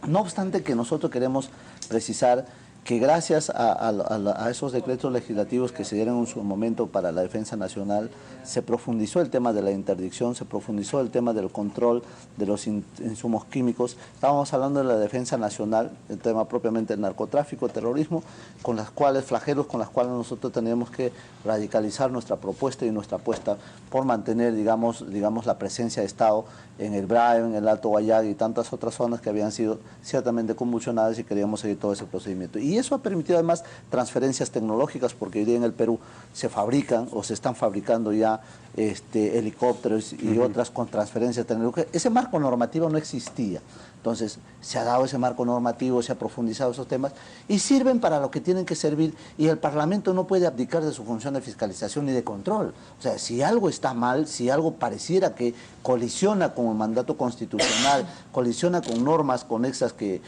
No obstante que nosotros queremos precisar que gracias a esos decretos legislativos que se dieron en su momento para la defensa nacional, se profundizó el tema de la interdicción, se profundizó el tema del control de los insumos químicos. Estábamos hablando de la defensa nacional, el tema propiamente del narcotráfico, terrorismo, con las cuales, flagelos con las cuales nosotros teníamos que radicalizar nuestra propuesta y nuestra apuesta por mantener, digamos, la presencia de Estado en el Brae, en el Alto Guayag y tantas otras zonas que habían sido ciertamente convulsionadas, y queríamos seguir todo ese procedimiento. Y eso ha permitido además transferencias tecnológicas, porque hoy día en el Perú se fabrican o se están fabricando ya helicópteros y otras con transferencias tecnológicas. Ese marco normativo no existía. Entonces, se ha dado ese marco normativo, se ha profundizado esos temas y sirven para lo que tienen que servir, y el Parlamento no puede abdicar de su función de fiscalización ni de control. O sea, si algo está mal, si algo pareciera que colisiona con el mandato constitucional, colisiona con normas conexas que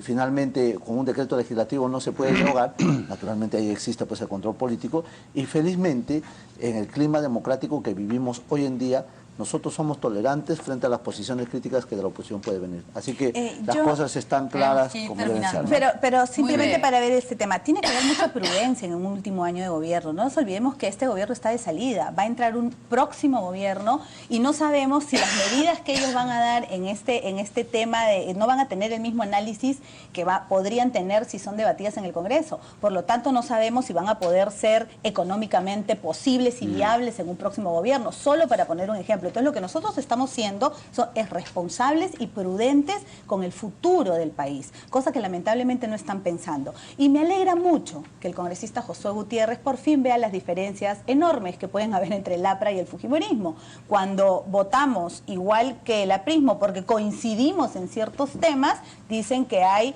finalmente con un decreto legislativo no se puede derogar, naturalmente ahí existe pues el control político, y felizmente en el clima democrático que vivimos hoy en día, nosotros somos tolerantes frente a las posiciones críticas que de la oposición puede venir. Así que las cosas están claras como deben ser, ¿no? Pero simplemente para ver este tema, tiene que haber mucha prudencia en un último año de gobierno. No nos olvidemos que este gobierno está de salida. Va a entrar un próximo gobierno y no sabemos si las medidas que ellos van a dar en este tema no van a tener el mismo análisis que podrían tener si son debatidas en el Congreso. Por lo tanto, no sabemos si van a poder ser económicamente posibles y viables en un próximo gobierno. Solo para poner un ejemplo. Entonces, lo que nosotros estamos siendo es responsables y prudentes con el futuro del país, cosa que lamentablemente no están pensando. Y me alegra mucho que el congresista Josué Gutiérrez por fin vea las diferencias enormes que pueden haber entre el APRA y el fujimorismo. Cuando votamos igual que el aprismo porque coincidimos en ciertos temas, dicen que hay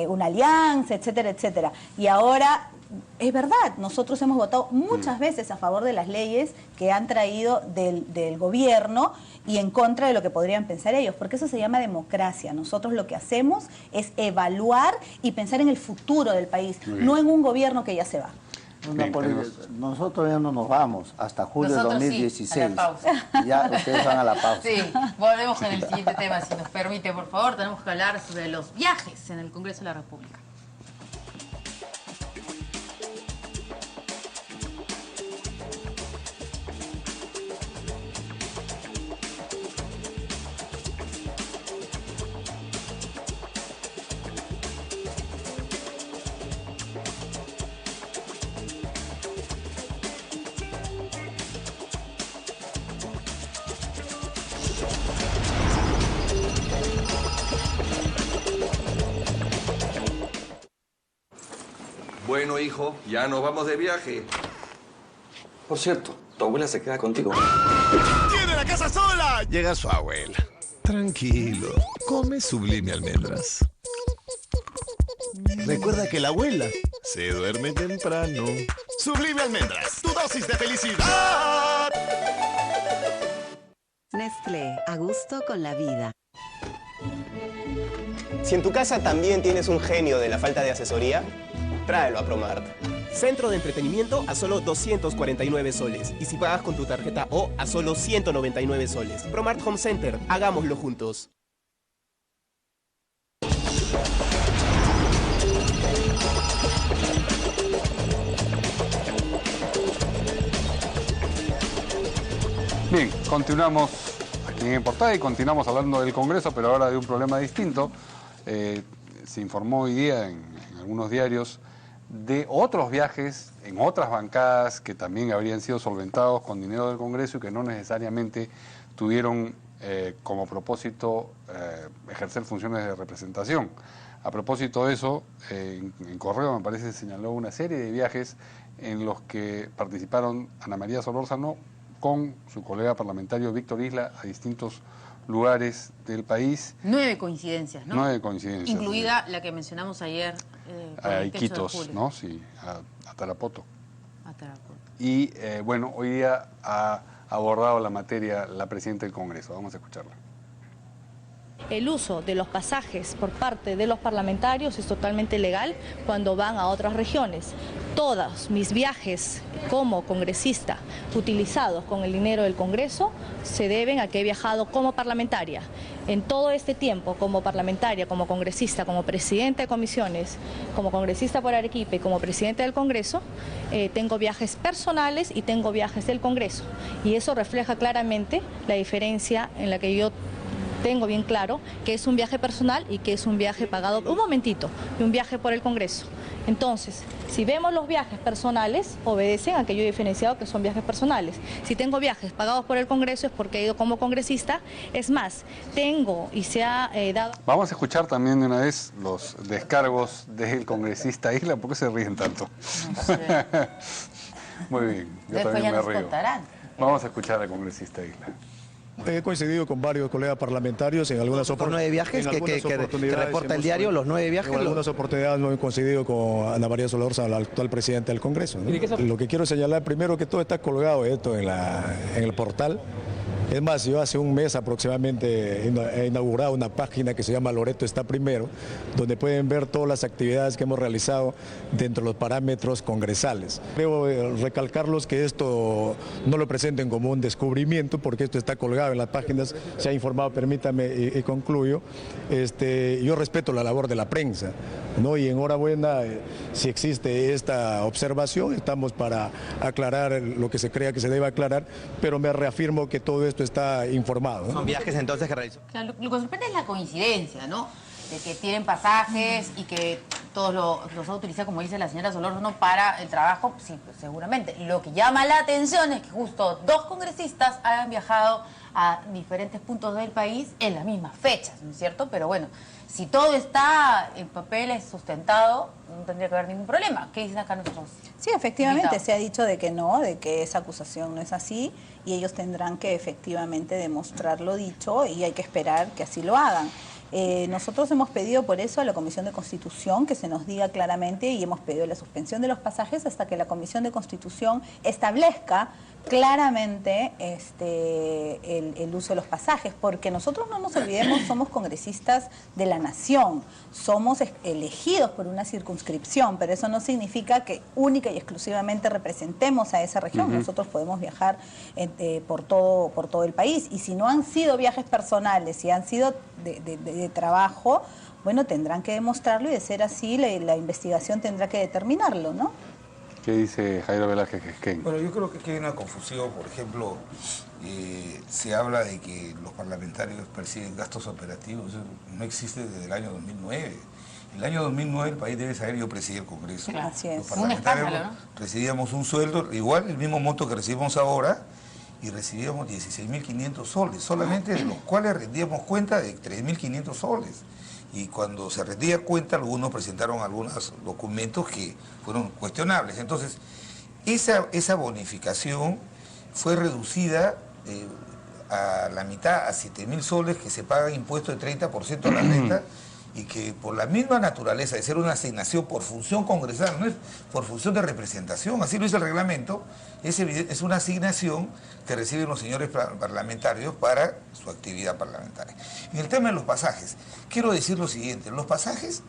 una alianza, etcétera, etcétera. Y ahora es verdad, nosotros hemos votado muchas veces a favor de las leyes que han traído del gobierno y en contra de lo que podrían pensar ellos, porque eso se llama democracia. Nosotros lo que hacemos es evaluar y pensar en el futuro del país, no en un gobierno que ya se va. Nosotros ya no nos vamos hasta julio de 2016. Sí, a la pausa. Ya ustedes van a la pausa. Sí, volvemos con el siguiente tema, si nos permite, por favor. Tenemos que hablar sobre los viajes en el Congreso de la República. Bueno, hijo, ya nos vamos de viaje. Por cierto, tu abuela se queda contigo. ¡Tiene la casa sola! Llega su abuela. Tranquilo, come Sublime Almendras. Recuerda que la abuela se duerme temprano. Sublime Almendras, tu dosis de felicidad. Nestlé, a gusto con la vida. Si en tu casa también tienes un genio de la falta de asesoría, tráelo a Promart. Centro de entretenimiento a solo 249 soles. Y si pagas con tu tarjeta O, a solo 199 soles. Promart Home Center, hagámoslo juntos. Bien, continuamos aquí en Portada y continuamos hablando del Congreso, pero ahora de un problema distinto. Se informó hoy día en algunos diarios de otros viajes en otras bancadas que también habrían sido solventados con dinero del Congreso y que no necesariamente tuvieron como propósito ejercer funciones de representación. A propósito de eso, en Correo me parece señaló una serie de viajes en los que participaron Ana María Solórzano con su colega parlamentario Víctor Isla a distintos lugares del país. 9 coincidencias, ¿no? 9 coincidencias. Incluida la que mencionamos ayer a Iquitos, ¿no? Sí, a Tarapoto. Y bueno, hoy día ha abordado la materia la presidenta del Congreso. Vamos a escucharla. El uso de los pasajes por parte de los parlamentarios es totalmente legal cuando van a otras regiones. Todos mis viajes como congresista utilizados con el dinero del Congreso se deben a que he viajado como parlamentaria. En todo este tiempo, como parlamentaria, como congresista, como presidenta de comisiones, como congresista por Arequipa y como presidenta del Congreso, tengo viajes personales y tengo viajes del Congreso. Y eso refleja claramente la diferencia en la que yo tengo bien claro que es un viaje personal y que es un viaje pagado, un momentito, y un viaje por el Congreso. Entonces, si vemos los viajes personales, obedecen a que yo he diferenciado que son viajes personales. Si tengo viajes pagados por el Congreso es porque he ido como congresista. Es más, tengo y se ha dado... Vamos a escuchar también de una vez los descargos del congresista Isla. ¿Por qué se ríen tanto? No sé. Muy bien, yo Después también ya me nos río. contarán. Vamos a escuchar al congresista Isla. He coincidido con varios colegas parlamentarios en algunas oportunidades. 9 viajes que reporta el diario, los 9 viajes. En algunas oportunidades no he coincidido con Ana María Solórzano, la actual presidenta del Congreso, ¿no? Lo que quiero señalar primero que todo está colgado esto en el portal. Es más, yo hace un mes aproximadamente he inaugurado una página que se llama Loreto está primero, donde pueden ver todas las actividades que hemos realizado dentro de los parámetros congresales. Debo recalcarlos que esto no lo presenten como un descubrimiento, porque esto está colgado en las páginas, se ha informado, permítame y concluyo. Yo respeto la labor de la prensa, ¿no? Y enhorabuena si existe esta observación, estamos para aclarar lo que se crea que se debe aclarar, pero me reafirmo que todo esto está informado, ¿no? Son viajes entonces que realizó. Claro, lo que sorprende es la coincidencia, ¿no? De que tienen pasajes y que todos los ha utilizado, como dice la señora Solórzano, para el trabajo, sí, pues, seguramente. Lo que llama la atención es que justo 2 congresistas hayan viajado a diferentes puntos del país en las mismas fechas, ¿no es cierto? Pero bueno, si todo está en papeles sustentado, no tendría que haber ningún problema. ¿Qué dicen acá nuestros? Sí, efectivamente, invitados? se ha dicho de que no, de que esa acusación no es así y ellos tendrán que efectivamente demostrar lo dicho y hay que esperar que así lo hagan. Nosotros hemos pedido por eso a la Comisión de Constitución que se nos diga claramente y hemos pedido la suspensión de los pasajes hasta que la Comisión de Constitución establezca claramente el uso de los pasajes, porque nosotros no nos olvidemos, somos congresistas de la nación, somos elegidos por una circunscripción, pero eso no significa que única y exclusivamente representemos a esa región. Nosotros podemos viajar por todo el país, y si no han sido viajes personales, si han sido de trabajo, bueno, tendrán que demostrarlo y de ser así la investigación tendrá que determinarlo, ¿no? ¿Qué dice Jairo Velázquez Quisquén? Bueno, yo creo que hay una confusión. Por ejemplo, se habla de que los parlamentarios perciben gastos operativos. Eso no existe desde el año 2009. En el año 2009 el país debe saber, yo presidí el Congreso. Así es. Los parlamentarios recibíamos un sueldo, igual el mismo monto que recibimos ahora, y recibíamos 16.500 soles, solamente de los cuales rendíamos cuenta de 3.500 soles. Y cuando se rendía cuenta, algunos presentaron algunos documentos que fueron cuestionables. Entonces, esa bonificación fue reducida a la mitad, a 7.000 soles, que se pagan impuestos de 30% a la renta, y que por la misma naturaleza de ser una asignación por función congresal, no es por función de representación, así lo dice el reglamento, es una asignación que reciben los señores parlamentarios para su actividad parlamentaria. En el tema de los pasajes, quiero decir lo siguiente: los pasajes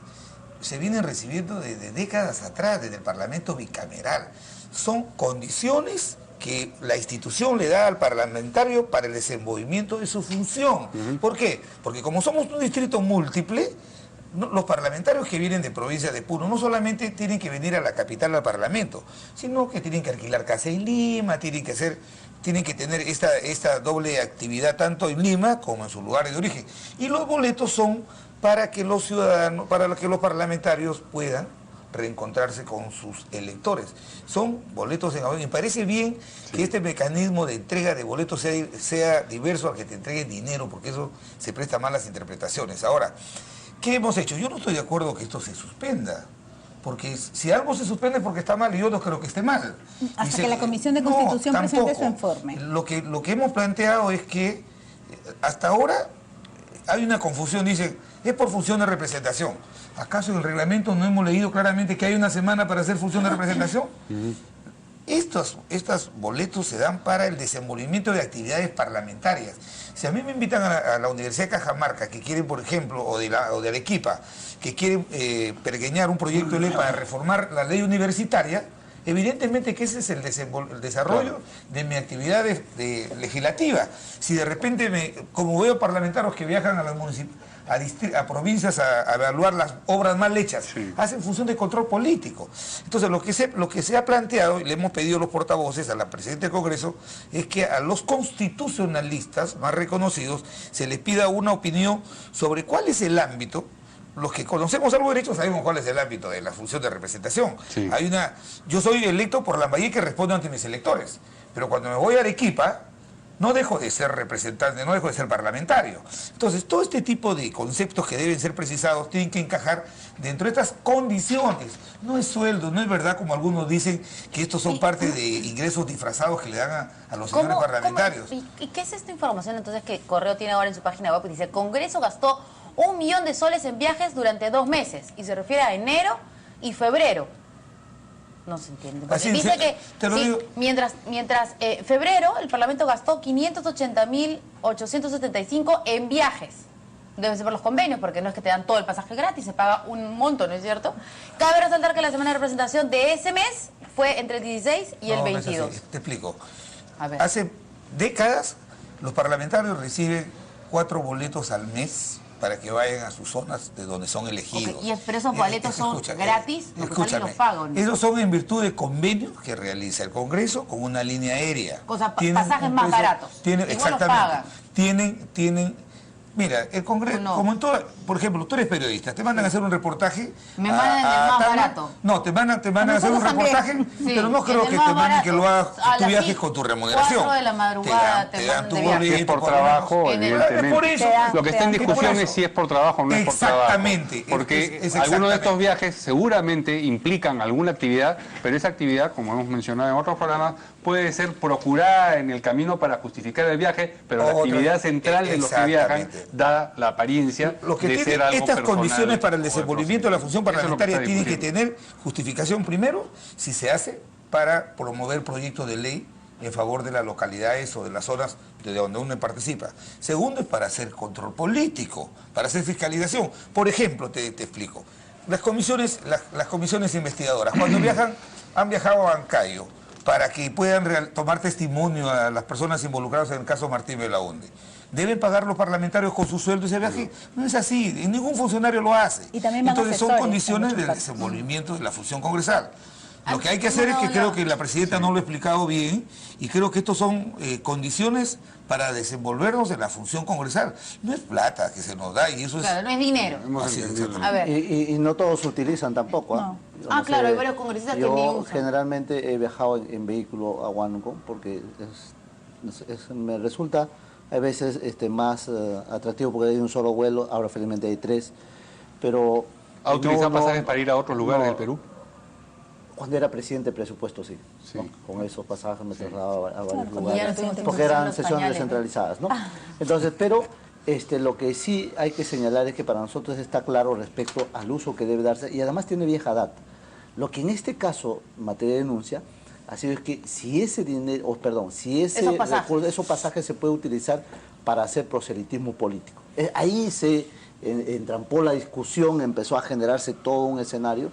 se vienen recibiendo desde décadas atrás, desde el Parlamento bicameral. Son condiciones que la institución le da al parlamentario para el desenvolvimiento de su función. ¿Por qué? Porque como somos un distrito múltiple, los parlamentarios que vienen de provincia de Puno no solamente tienen que venir a la capital al Parlamento, sino que tienen que alquilar casa en Lima, tienen que tener esta doble actividad tanto en Lima como en sus lugares de origen. Y los boletos son para que los ciudadanos, para que los parlamentarios puedan reencontrarse con sus electores. Son boletos en avión. Me parece bien que este mecanismo de entrega de boletos sea diverso al que te entreguen dinero, porque eso se presta mal las interpretaciones. Ahora, ¿qué hemos hecho? Yo no estoy de acuerdo que esto se suspenda, porque si algo se suspende es porque está mal, y yo no creo que esté mal. Hasta que la Comisión de Constitución presente su informe. Lo que hemos planteado es que hasta ahora hay una confusión, dicen, es por función de representación. ¿Acaso en el reglamento no hemos leído claramente que hay una semana para hacer función de representación? Estos boletos se dan para el desenvolvimiento de actividades parlamentarias. Si a mí me invitan a la Universidad de Cajamarca, que quieren, por ejemplo, o de Arequipa, que quieren pergeñar un proyecto de ley para reformar la ley universitaria, evidentemente que ese es el desarrollo de mi actividad legislativa. Si de repente, como veo parlamentarios que viajan a las a provincias a evaluar las obras mal hechas, hacen función de control político. Entonces lo que se ha planteado, y le hemos pedido a los portavoces, a la Presidenta del Congreso, es que a los constitucionalistas más reconocidos se les pida una opinión sobre cuál es el ámbito. Los que conocemos algo de derecho sabemos cuál es el ámbito de la función de representación. Sí. Yo soy electo por Lambayeque que respondo ante mis electores, pero cuando me voy a Arequipa no dejo de ser representante, no dejo de ser parlamentario. Entonces, todo este tipo de conceptos que deben ser precisados tienen que encajar dentro de estas condiciones. No es sueldo, no es verdad como algunos dicen que estos son parte de ingresos disfrazados que le dan a los señores parlamentarios. ¿Y qué es esta información entonces que Correo tiene ahora en su página web? Dice, Congreso gastó 1 millón de soles en viajes durante 2 meses, y se refiere a enero y febrero. No se entiende. Porque dice que sí, mientras febrero el Parlamento gastó 580.875 en viajes. Deben ser por los convenios, porque no es que te dan todo el pasaje gratis, se paga un monto, ¿no es cierto? Cabe resaltar que la semana de representación de ese mes fue entre el 16 y el 22. No es así. Te explico. Hace décadas los parlamentarios reciben 4 boletos al mes para que vayan a sus zonas de donde son elegidos. Pero esos boletos son gratis, no, escúchame, los pagan. Esos son en virtud de convenios que realiza el Congreso con una línea aérea. O sea, pasajes más baratos. Exactamente. Tienen mira, el Congreso, como en todo, por ejemplo, tú eres periodista, te mandan a hacer un reportaje. Me mandan el más barato. No, te mandan a hacer un reportaje, pero no creo que te manden que lo hagas, tú viajes con tu remuneración. 4 de la madrugada te dan tu boleto. Si es por trabajo, evidentemente. Por eso, lo que está en discusión es si es por trabajo o no es por trabajo. Exactamente. Porque algunos de estos viajes seguramente implican alguna actividad, pero esa actividad, como hemos mencionado en otros programas, puede ser procurada en el camino para justificar el viaje, pero la actividad central de los que viajan da la apariencia de ser algo estas personal. Condiciones para el desenvolvimiento de la función parlamentaria tienen que tener justificación primero si se hace para promover proyectos de ley en favor de las localidades o de las zonas de donde uno participa. Segundo es para hacer control político, para hacer fiscalización. Por ejemplo, te explico, las comisiones investigadoras, cuando han viajado a Ancayo para que puedan tomar testimonio a las personas involucradas en el caso Martín Belaunde. ¿Deben pagar los parlamentarios con su sueldo ese viaje? No es así, ningún funcionario lo hace. Y también entonces son condiciones del desenvolvimiento de la función congresal. Lo que hay que hacer es que creo que la Presidenta no lo ha explicado bien, y creo que estos son condiciones para desenvolvernos en la función congresal. No es plata que se nos da, y eso claro, no es dinero. A ver. Y no todos se utilizan tampoco. No. Claro, hay varios congresistas que ni usan. Yo generalmente he viajado en vehículo a Huánuco porque me resulta a veces más atractivo porque hay un solo vuelo, ahora felizmente hay 3, pero... ¿Ha utilizado pasajes para ir a otros lugares del Perú? Cuando era presidente de presupuesto, sí. ¿No? Con esos pasajes me trasladaba a varios lugares, porque eran sesiones descentralizadas, ¿no? Entonces, pero lo que sí hay que señalar es que para nosotros está claro respecto al uso que debe darse, y además tiene vieja data. Lo que en este caso, en materia de denuncia, ha sido es que si ese dinero, si esos pasajes se puede utilizar para hacer proselitismo político. Ahí se entrampó la discusión, empezó a generarse todo un escenario,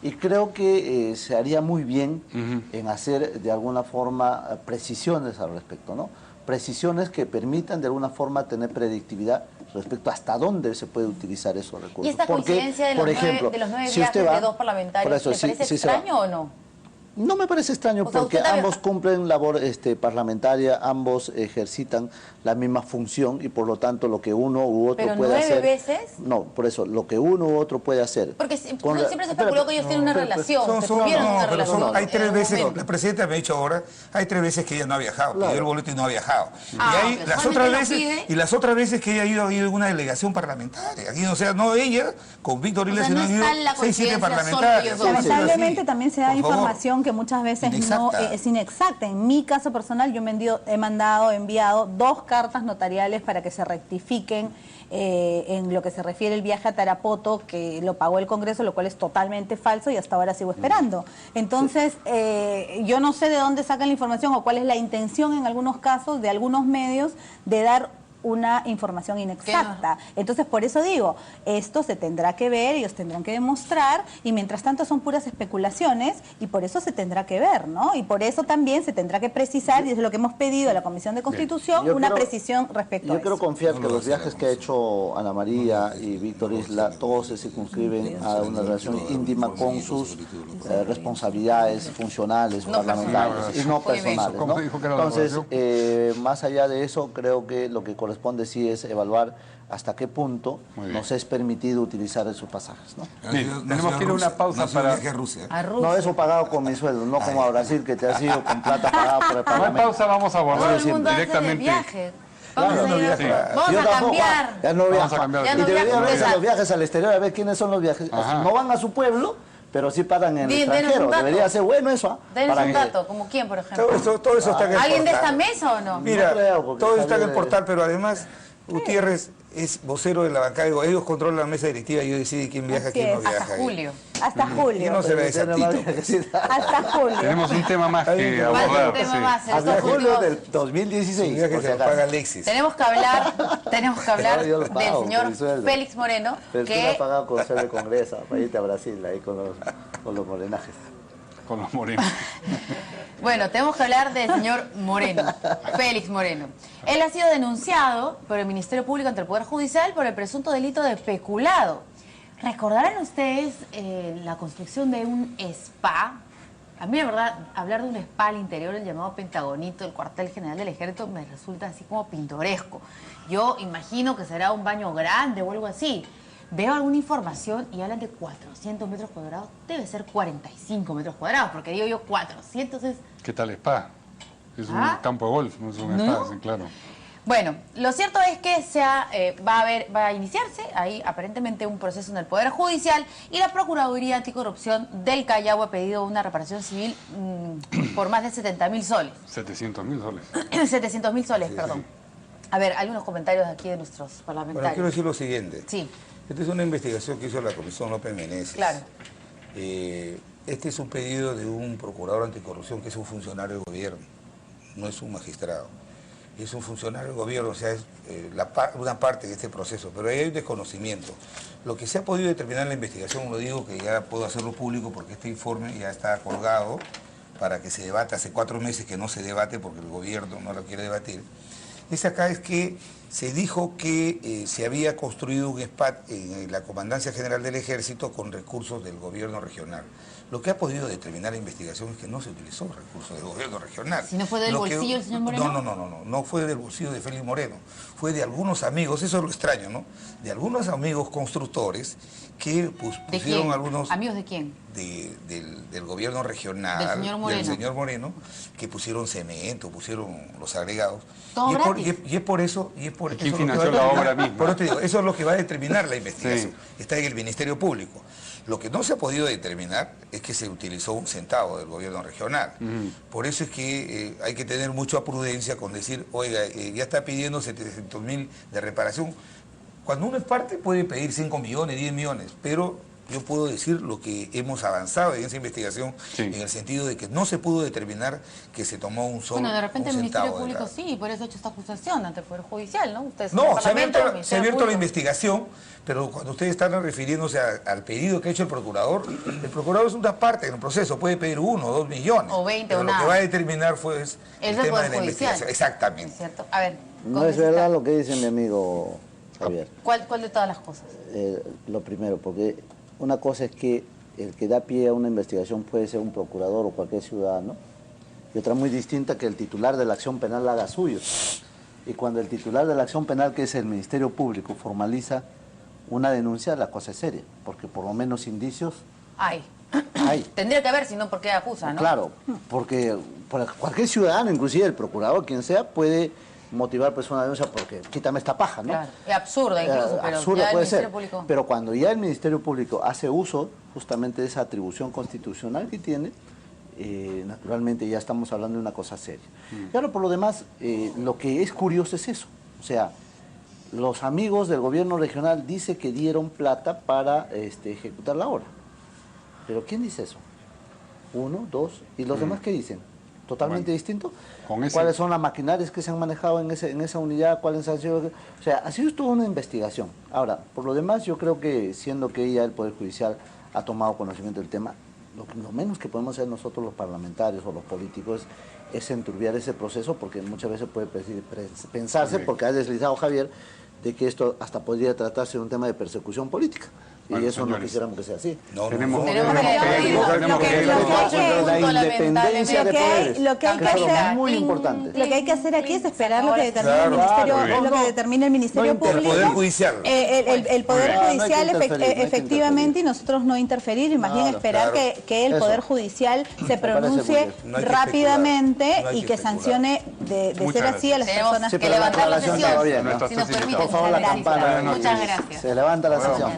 y creo que se haría muy bien en hacer de alguna forma precisiones al respecto, ¿no? Precisiones que permitan de alguna forma tener predictividad respecto a hasta dónde se puede utilizar esos recursos. ¿Y esta coincidencia de los 9 viajes de 2 parlamentarios, ¿te parece extraño o no? No me parece extraño, porque ambos cumplen labor parlamentaria, ambos ejercitan la misma función, y por lo tanto lo que uno u otro puede hacer... ¿Pero 9 veces? No, por eso, lo que uno u otro puede hacer... Porque siempre se especuló que ellos tienen una relación, se tuvieron una relación. Hay 3 veces, la Presidenta me ha dicho ahora, hay 3 veces que ella no ha viajado, pidió el boleto y no ha viajado. Y las otras veces que ella ha ido en una delegación parlamentaria. Aquí, o sea, no ella, con Víctor Iglesias, sino han ido 6, 7 parlamentarios. Lamentablemente también se da información que muchas veces no es inexacta. En mi caso personal, yo he enviado 2 cartas notariales para que se rectifiquen en lo que se refiere al viaje a Tarapoto, que lo pagó el Congreso, lo cual es totalmente falso y hasta ahora sigo esperando. Entonces, yo no sé de dónde sacan la información o cuál es la intención en algunos casos de algunos medios de dar una información inexacta. Entonces, por eso digo, esto se tendrá que ver, ellos tendrán que demostrar, y mientras tanto son puras especulaciones, y por eso se tendrá que ver, ¿no? Y por eso también se tendrá que precisar, y es lo que hemos pedido a la Comisión de Constitución, una precisión respecto a eso. Yo quiero confiar que los viajes que ha hecho Ana María y Víctor Isla, todos se circunscriben a una relación íntima con sus responsabilidades funcionales, parlamentarias, y no personales, ¿no? Entonces, más allá de eso, creo que lo que corresponde sí es evaluar hasta qué punto nos es permitido utilizar esos pasajes, ¿no? Tenemos que ir a una pausa para... Rusia. No, eso pagado con mi sueldo, no como a Brasil, que te ha sido con plata pagada por el Parlamento. Una pausa, vamos a abordar directamente. Vamos a cambiar. Ya no viajan. Y deberían verse los viajes al exterior, a ver quiénes son los viajes. No van a su pueblo, pero sí paran en el extranjero. Debería ser bueno eso. Denos un dato, como quién, por ejemplo. Todo eso está en el ¿Alguien de portal. esta mesa o no? Mira, todo eso está en el portal, pero además Gutiérrez es vocero de la bancada. Ellos controlan la mesa directiva y ellos deciden quién viaja, quién no viaja. Hasta julio. Hasta julio. Y no se ve exactito. Hasta julio. Tenemos un tema más que abordar. Hasta julio del 2016. Que se lo paga Alexis. Tenemos que hablar del señor Félix Moreno. Pero tú me has pagado con ser de Congreso, para irte a Brasil, ahí con los morenajes. Con los morenos. Bueno, tenemos que hablar del señor Moreno, Félix Moreno. Él ha sido denunciado por el Ministerio Público ante el Poder Judicial por el presunto delito de peculado. ¿Recordarán ustedes la construcción de un spa? A mí, la verdad, hablar de un spa al interior del llamado Pentagonito, el cuartel general del Ejército, me resulta así como pintoresco. Yo imagino que será un baño grande o algo así. Veo alguna información y hablan de 400 metros cuadrados. Debe ser 45 metros cuadrados, porque digo yo 400 es... ¿Qué tal spa? Es un campo de golf, no es un spa, sí, claro. Bueno, lo cierto es que va a iniciarse ahí aparentemente un proceso en el Poder Judicial y la Procuraduría Anticorrupción del Callao ha pedido una reparación civil por más de 70.000 soles. 700.000 soles. 700.000 soles, perdón. A ver, hay unos comentarios aquí de nuestros parlamentarios. Bueno, quiero decir lo siguiente. Sí. Esta es una investigación que hizo la Comisión López Meneses. Claro. Este es un pedido de un procurador anticorrupción que es un funcionario del gobierno, no es un magistrado. Es un funcionario del gobierno, o sea, es una parte de este proceso, pero ahí hay un desconocimiento. Lo que se ha podido determinar en la investigación, lo digo que ya puedo hacerlo público porque este informe ya está colgado para que se debata. Hace 4 meses que no se debate porque el gobierno no lo quiere debatir. Es que se dijo que se había construido un spa en la Comandancia General del Ejército con recursos del gobierno regional. Lo que ha podido determinar la investigación es que no se utilizó recursos del gobierno regional. ¿Si no fue del bolsillo del señor Moreno? No fue del bolsillo de Félix Moreno. Fue de algunos amigos, eso es lo extraño, ¿no? De algunos amigos constructores que pusieron algunos... ¿Amigos de quién? Del gobierno regional, del señor Moreno, que pusieron cemento, pusieron los agregados. Y es por eso... ¿Quién financió la obra misma? Por eso te digo, eso es lo que va a determinar la investigación. Sí. Está en el Ministerio Público. Lo que no se ha podido determinar es que se utilizó un centavo del gobierno regional. Por eso es que hay que tener mucha prudencia con decir, oiga, ya está pidiendo 700.000 de reparación. Cuando uno es parte puede pedir 5 millones, 10 millones, pero yo puedo decir lo que hemos avanzado en esa investigación, en el sentido de que no se pudo determinar que se tomó un solo centavo. Bueno, de repente el Ministerio Público sí, y por eso ha hecho esta acusación ante el Poder Judicial, ¿no? Ustedes no, se ha abierto la investigación, pero cuando ustedes están refiriéndose al pedido que ha hecho el procurador es una parte en el proceso, puede pedir 1 o 2 millones. O 20 pero o lo nada. que va a determinar fue el tema de la investigación. Exactamente. ¿Es cierto? A ver. No es verdad lo que dice mi amigo Javier. ¿Cuál de todas las cosas? Lo primero, porque una cosa es que el que da pie a una investigación puede ser un procurador o cualquier ciudadano, y otra muy distinta que el titular de la acción penal la haga suyo. Y cuando el titular de la acción penal, que es el Ministerio Público, formaliza una denuncia, la cosa es seria, porque por lo menos indicios hay. Tendría que haber, si no, ¿por qué acusa, no? Claro, porque cualquier ciudadano, inclusive el procurador, quien sea, puede motivar pues una denuncia porque quítame esta paja, ¿no? Claro. Es absurda incluso, pero absurda ya puede el Ministerio ser. Público... Pero cuando ya el Ministerio Público hace uso justamente de esa atribución constitucional que tiene, naturalmente ya estamos hablando de una cosa seria. Y ahora por lo demás, lo que es curioso es eso, o sea, los amigos del gobierno regional dicen que dieron plata para ejecutar la obra. ¿Pero quién dice eso? Uno, dos, ¿y los demás qué dicen? ¿Totalmente distinto? ¿Cuáles son las maquinarias que se han manejado en esa unidad? ¿Cuáles han sido? O sea, ha sido toda una investigación. Ahora, por lo demás, yo creo que siendo que ya el Poder Judicial ha tomado conocimiento del tema, lo menos que podemos hacer nosotros los parlamentarios o los políticos es enturbiar ese proceso, porque muchas veces puede pensarse, porque ha deslizado Javier, de que esto hasta podría tratarse de un tema de persecución política. Y eso no quisiéramos que sea así. No, tenemos que la independencia de poderes. Lo que hay que hacer es muy importante. Lo que hay que hacer aquí es esperar lo que determine el Ministerio, lo que determine el Ministerio Público. El Poder Judicial. El Poder Judicial efectivamente, y nosotros no interferir, y más bien esperar que el Poder Judicial se pronuncie rápidamente y que sancione de ser así a las personas que levantar la sesión. Si nos permite, por favor, la campana. Muchas gracias. Se levanta la sesión.